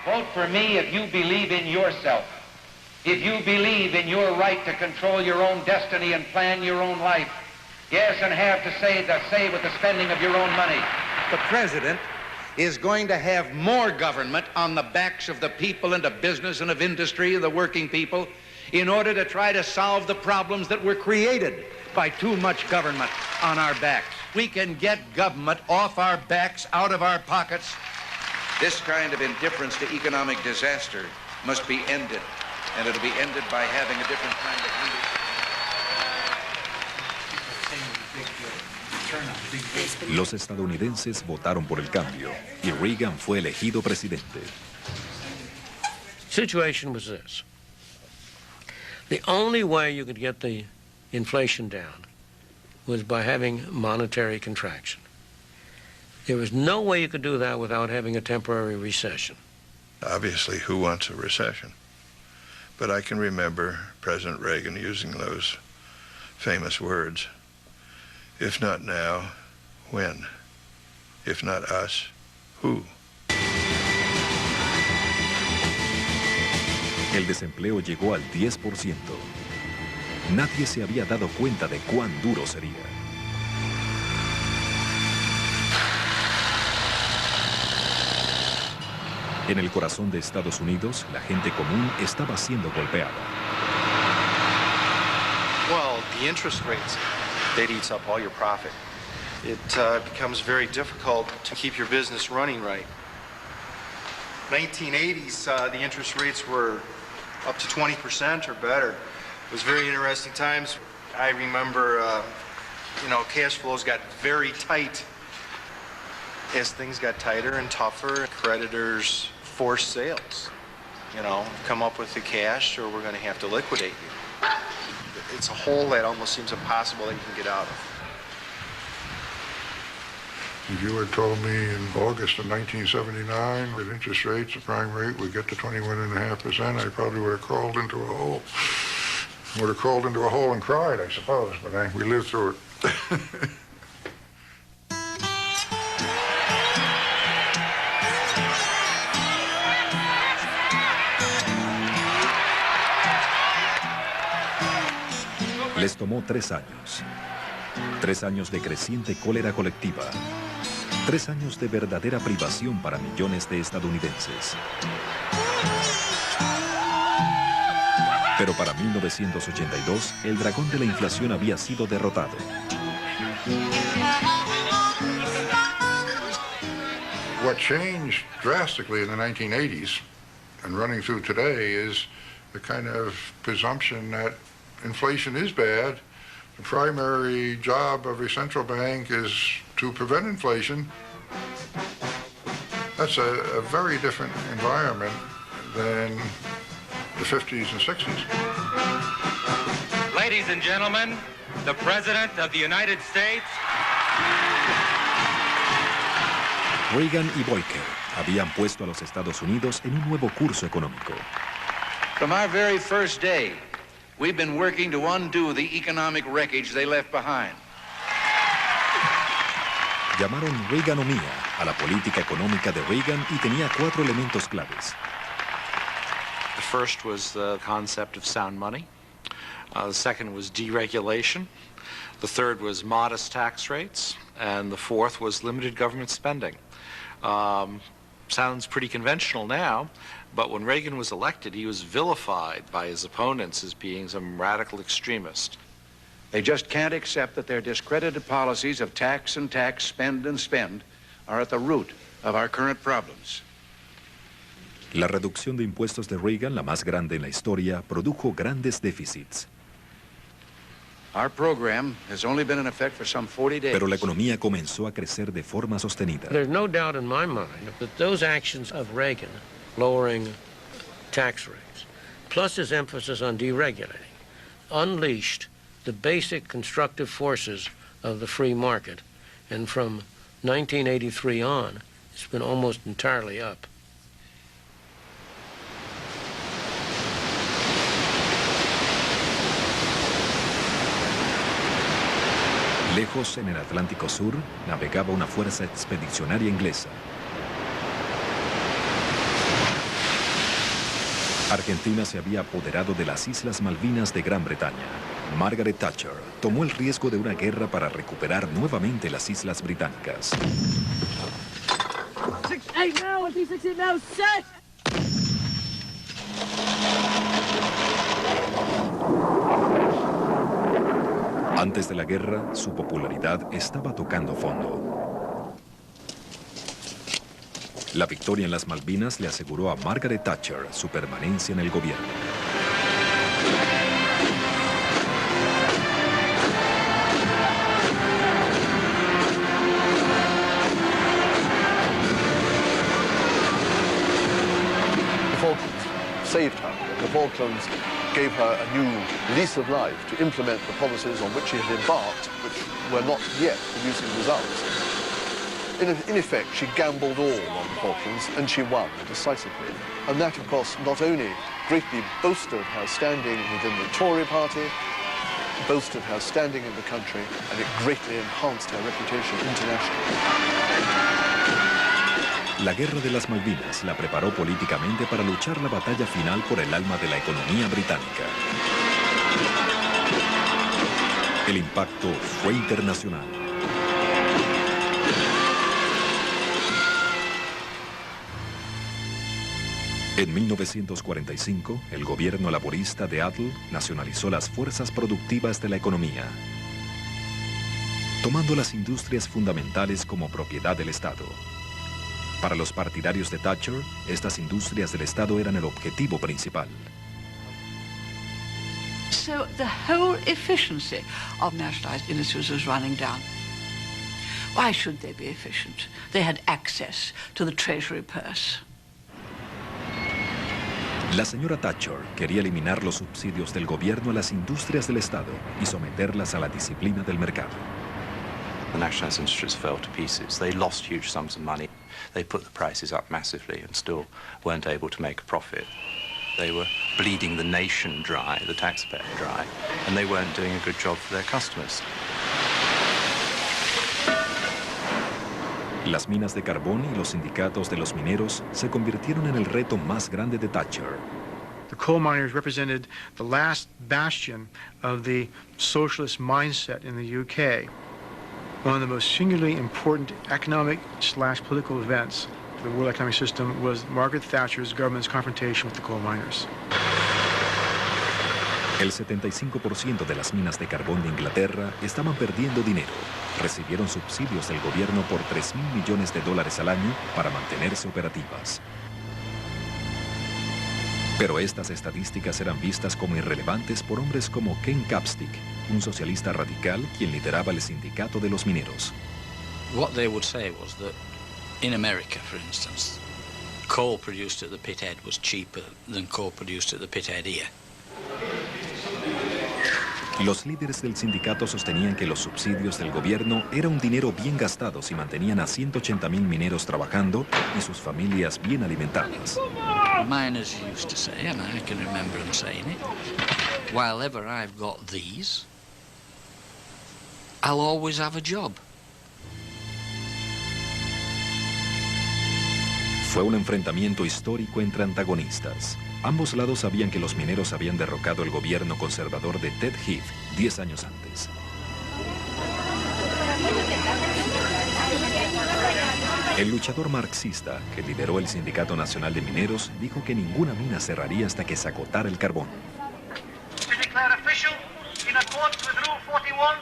Vote for me if you believe in yourself. If you believe in your right to control your own destiny and plan your own life. Yes, and have to say with the spending of your own money. The president is going to have more government on the backs of the people and of business and of industry and the working people in order to try to solve the problems that were created by too much government on our backs. We can get government off our backs, out of our pockets. This kind of indifference to economic disaster must be ended, and it'll be ended by having a different kind of leadership. Los estadounidenses votaron por el cambio y Reagan fue elegido presidente. Situation was this. The only way you could get the inflation down was by having monetary contraction. There was no way you could do that without having a temporary recession. Obviously, who wants a recession? But I can remember President Reagan using those famous words. If not now, when? If not us, who? El desempleo llegó al 10%. Nadie se había dado cuenta de cuán duro sería. En el corazón de Estados Unidos, la gente común estaba siendo golpeada. Well, the interest rates, that eats up all your profit. It becomes very difficult to keep your business running right. 1980s, the interest rates were up to 20% or better. It was very interesting times. I remember, cash flows got very tight. As things got tighter and tougher, creditors forced sales. Come up with the cash or we're going to have to liquidate you. It's a hole that almost seems impossible that you can get out of. If you had told me in August of 1979 with interest rates, the prime rate would get to 21.5%, I probably would have crawled into a hole. Would have crawled into a hole and cried, I suppose, but we lived through it. Les tomó 3 años. 3 años de creciente cólera colectiva. 3 años de verdadera privación para millones de estadounidenses. Pero para 1982, el dragón de la inflación había sido derrotado. What changed drastically in the 1980s and running through today is the kind of presumption that inflation is bad. The primary job of a central bank is to prevent inflation. That's a very different environment than the 50s and 60s. Ladies and gentlemen, the President of the United States. Reagan y Boyker habían puesto a los Estados Unidos en un nuevo curso económico. From our very first day, we've been working to undo the economic wreckage they left behind. Llamaron Reaganomía a la política económica de Reagan y tenía 4 elementos claves. The first was the concept of sound money. The second was deregulation. The third was modest tax rates. And the fourth was limited government spending. Sounds pretty conventional now, but when Reagan was elected, he was vilified by his opponents as being some radical extremist. They just can't accept that their discredited policies of tax and tax, spend and spend are at the root of our current problems. La reducción de impuestos de Reagan, la más grande en la historia, produjo grandes déficits. Our program has only been in effect for some 40 days. Pero la economía comenzó a crecer de forma sostenida. There's no doubt in my mind that those actions of Reagan, lowering tax rates, plus his emphasis on deregulating, unleashed the basic constructive forces of the free market. And from 1983 on, it's been almost entirely up. Lejos, en el Atlántico Sur, navegaba una fuerza expedicionaria inglesa. Argentina se había apoderado de las Islas Malvinas de Gran Bretaña. Margaret Thatcher tomó el riesgo de una guerra para recuperar nuevamente las Islas Británicas. 6-8 now, 16 now, set! Antes de la guerra, su popularidad estaba tocando fondo. La victoria en las Malvinas le aseguró a Margaret Thatcher su permanencia en el gobierno. The Falklands saved her. The Falklands gave her a new lease of life to implement the policies on which she had embarked, which were not yet producing results. In effect, she gambled all on the Falklands, and she won decisively. And that, of course, not only greatly bolstered her standing within the Tory party, bolstered her standing in the country, and it greatly enhanced her reputation internationally. La Guerra de las Malvinas la preparó políticamente para luchar la batalla final por el alma de la economía británica. El impacto fue internacional. En 1945, el gobierno laborista de Attlee nacionalizó las fuerzas productivas de la economía, tomando las industrias fundamentales como propiedad del Estado. Para los partidarios de Thatcher, estas industrias del Estado eran el objetivo principal. So the whole efficiency of nationalized industries was running down. Why should they be efficient? They had access to the treasury purse. La señora Thatcher quería eliminar los subsidios del gobierno a las industrias del Estado y someterlas a la disciplina del mercado. The nationalized industries fell to pieces. They lost huge sums of money. They put the prices up massively and still weren't able to make a profit. They were bleeding the nation dry, the taxpayer dry, and they weren't doing a good job for their customers. Las minas de carbón y los sindicatos de los mineros se convirtieron en el reto más grande de Thatcher. The coal miners represented the last bastion of the socialist mindset in the UK. One of the most singularly important economic/political events for the world economic system was Margaret Thatcher's government's confrontation with the coal miners. El 75% de las minas de carbón de Inglaterra estaban perdiendo dinero. Recibieron subsidios del gobierno por $3.000 millones al año para mantenerse operativas. Pero estas estadísticas eran vistas como irrelevantes por hombres como Ken Capstick, un socialista radical quien lideraba el sindicato de los mineros. What they would say was that in America, for instance, coal produced at the pithead was cheaper than coal produced at the pithead here. Los líderes del sindicato sostenían que los subsidios del gobierno era un dinero bien gastado si mantenían a 180.000 mineros trabajando y sus familias bien alimentadas. Miners used to say, and I can remember them saying it, while ever I've got these, I'll always have a job. Fue un enfrentamiento histórico entre antagonistas. Ambos lados sabían que los mineros habían derrocado el gobierno conservador de Ted Heath 10 años antes. El luchador marxista que lideró el Sindicato Nacional de Mineros dijo que ninguna mina cerraría hasta que se agotara el carbón. To declare official, in accordance with Rule 41,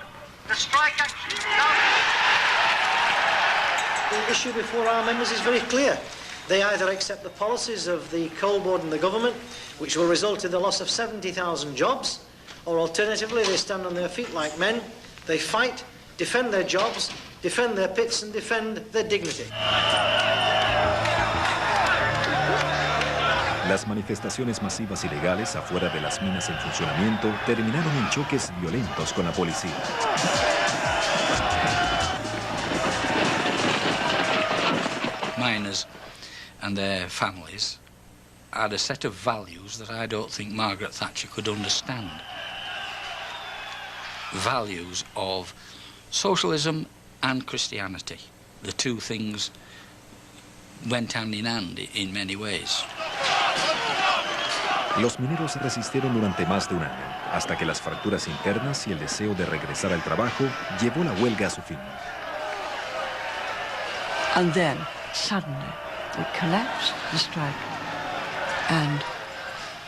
the strike action now. The issue before our members is very clear. They either accept the policies of the Coal Board and the government, which will result in the loss of 70,000 jobs, or alternatively they stand on their feet like men, they fight, defend their jobs, defend their pits and defend their dignity. Las manifestaciones masivas ilegales afuera de las minas en funcionamiento terminaron en choques violentos con la policía. Miners and their families had a set of values that I don't think Margaret Thatcher could understand. Values of socialism and Christianity. The two things went hand in hand in many ways. Los mineros resistieron durante más de un año, hasta que las fracturas internas y el deseo de regresar al trabajo llevó la huelga a su fin. And then, suddenly, it collapsed, the strike. And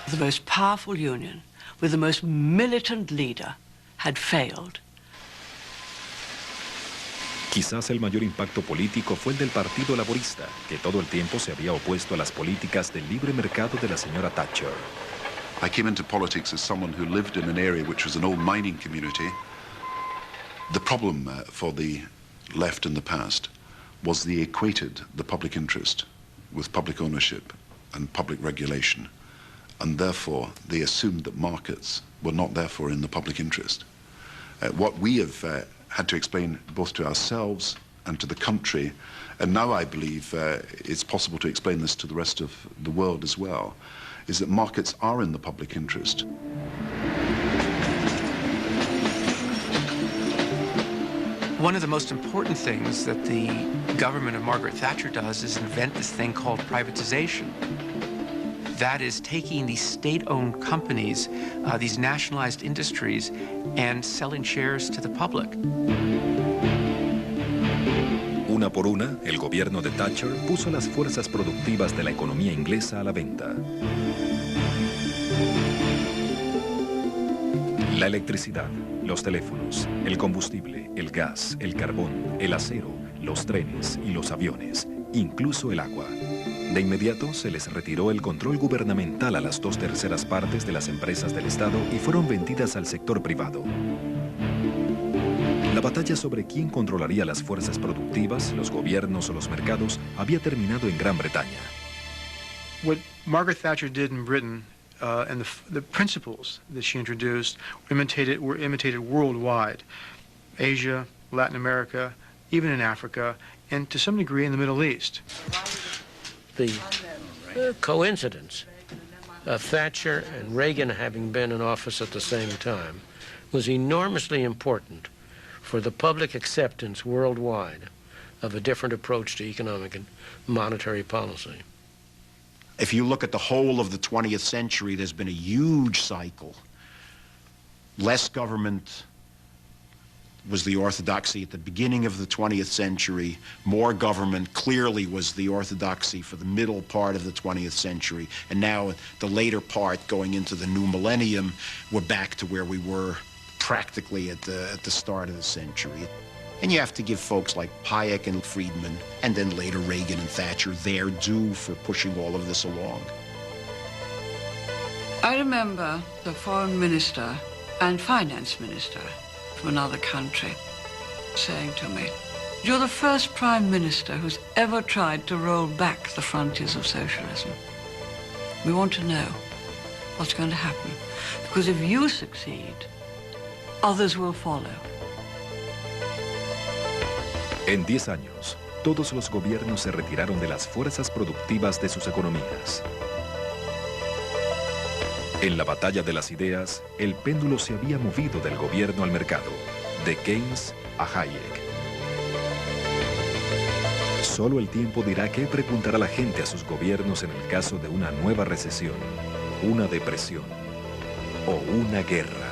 the most powerful union, with the most militant leader, had failed. Quizás el mayor impacto político fue el del Partido Laborista, que todo el tiempo se había opuesto a las políticas del libre mercado de la señora Thatcher. I came into politics as someone who lived in an area which was an old mining community. The problem for the left in the past was they equated the public interest with public ownership and public regulation, and therefore they assumed that markets were not therefore in the public interest. What we have had to explain both to ourselves and to the country, and now I believe it's possible to explain this to the rest of the world as well, is that markets are in the public interest. One of the most important things that the government of Margaret Thatcher does is invent this thing called privatization. That is taking these state-owned companies, these nationalized industries, and selling shares to the public. Una por una, el gobierno de Thatcher puso las fuerzas productivas de la economía inglesa a la venta. La electricidad, los teléfonos, el combustible, el gas, el carbón, el acero, los trenes y los aviones, incluso el agua. De inmediato se les retiró el control gubernamental a las 2/3 partes de las empresas del Estado y fueron vendidas al sector privado. La batalla sobre quién controlaría las fuerzas productivas, los gobiernos o los mercados, había terminado en Gran Bretaña. What Margaret Thatcher did in Britain and the principles that she introduced were imitated worldwide. Asia, Latin America, even in Africa, and to some degree in the Middle East. The coincidence of Thatcher and Reagan having been in office at the same time was enormously important for the public acceptance worldwide of a different approach to economic and monetary policy. If you look at the whole of the 20th century, there's been a huge cycle. Less government was the orthodoxy at the beginning of the 20th century. More government clearly was the orthodoxy for the middle part of the 20th century. And now the later part, going into the new millennium, we're back to where we were practically at the start of the century. And you have to give folks like Hayek and Friedman, and then later Reagan and Thatcher, their due for pushing all of this along. I remember the foreign minister and finance minister from another country saying to me, "You're the first prime minister who's ever tried to roll back the frontiers of socialism. We want to know what's going to happen, because if you succeed, others will follow." En 10 años, todos los gobiernos se retiraron de las fuerzas productivas de sus economías. En la batalla de las ideas, el péndulo se había movido del gobierno al mercado, de Keynes a Hayek. Solo el tiempo dirá qué preguntará la gente a sus gobiernos en el caso de una nueva recesión, una depresión o una guerra.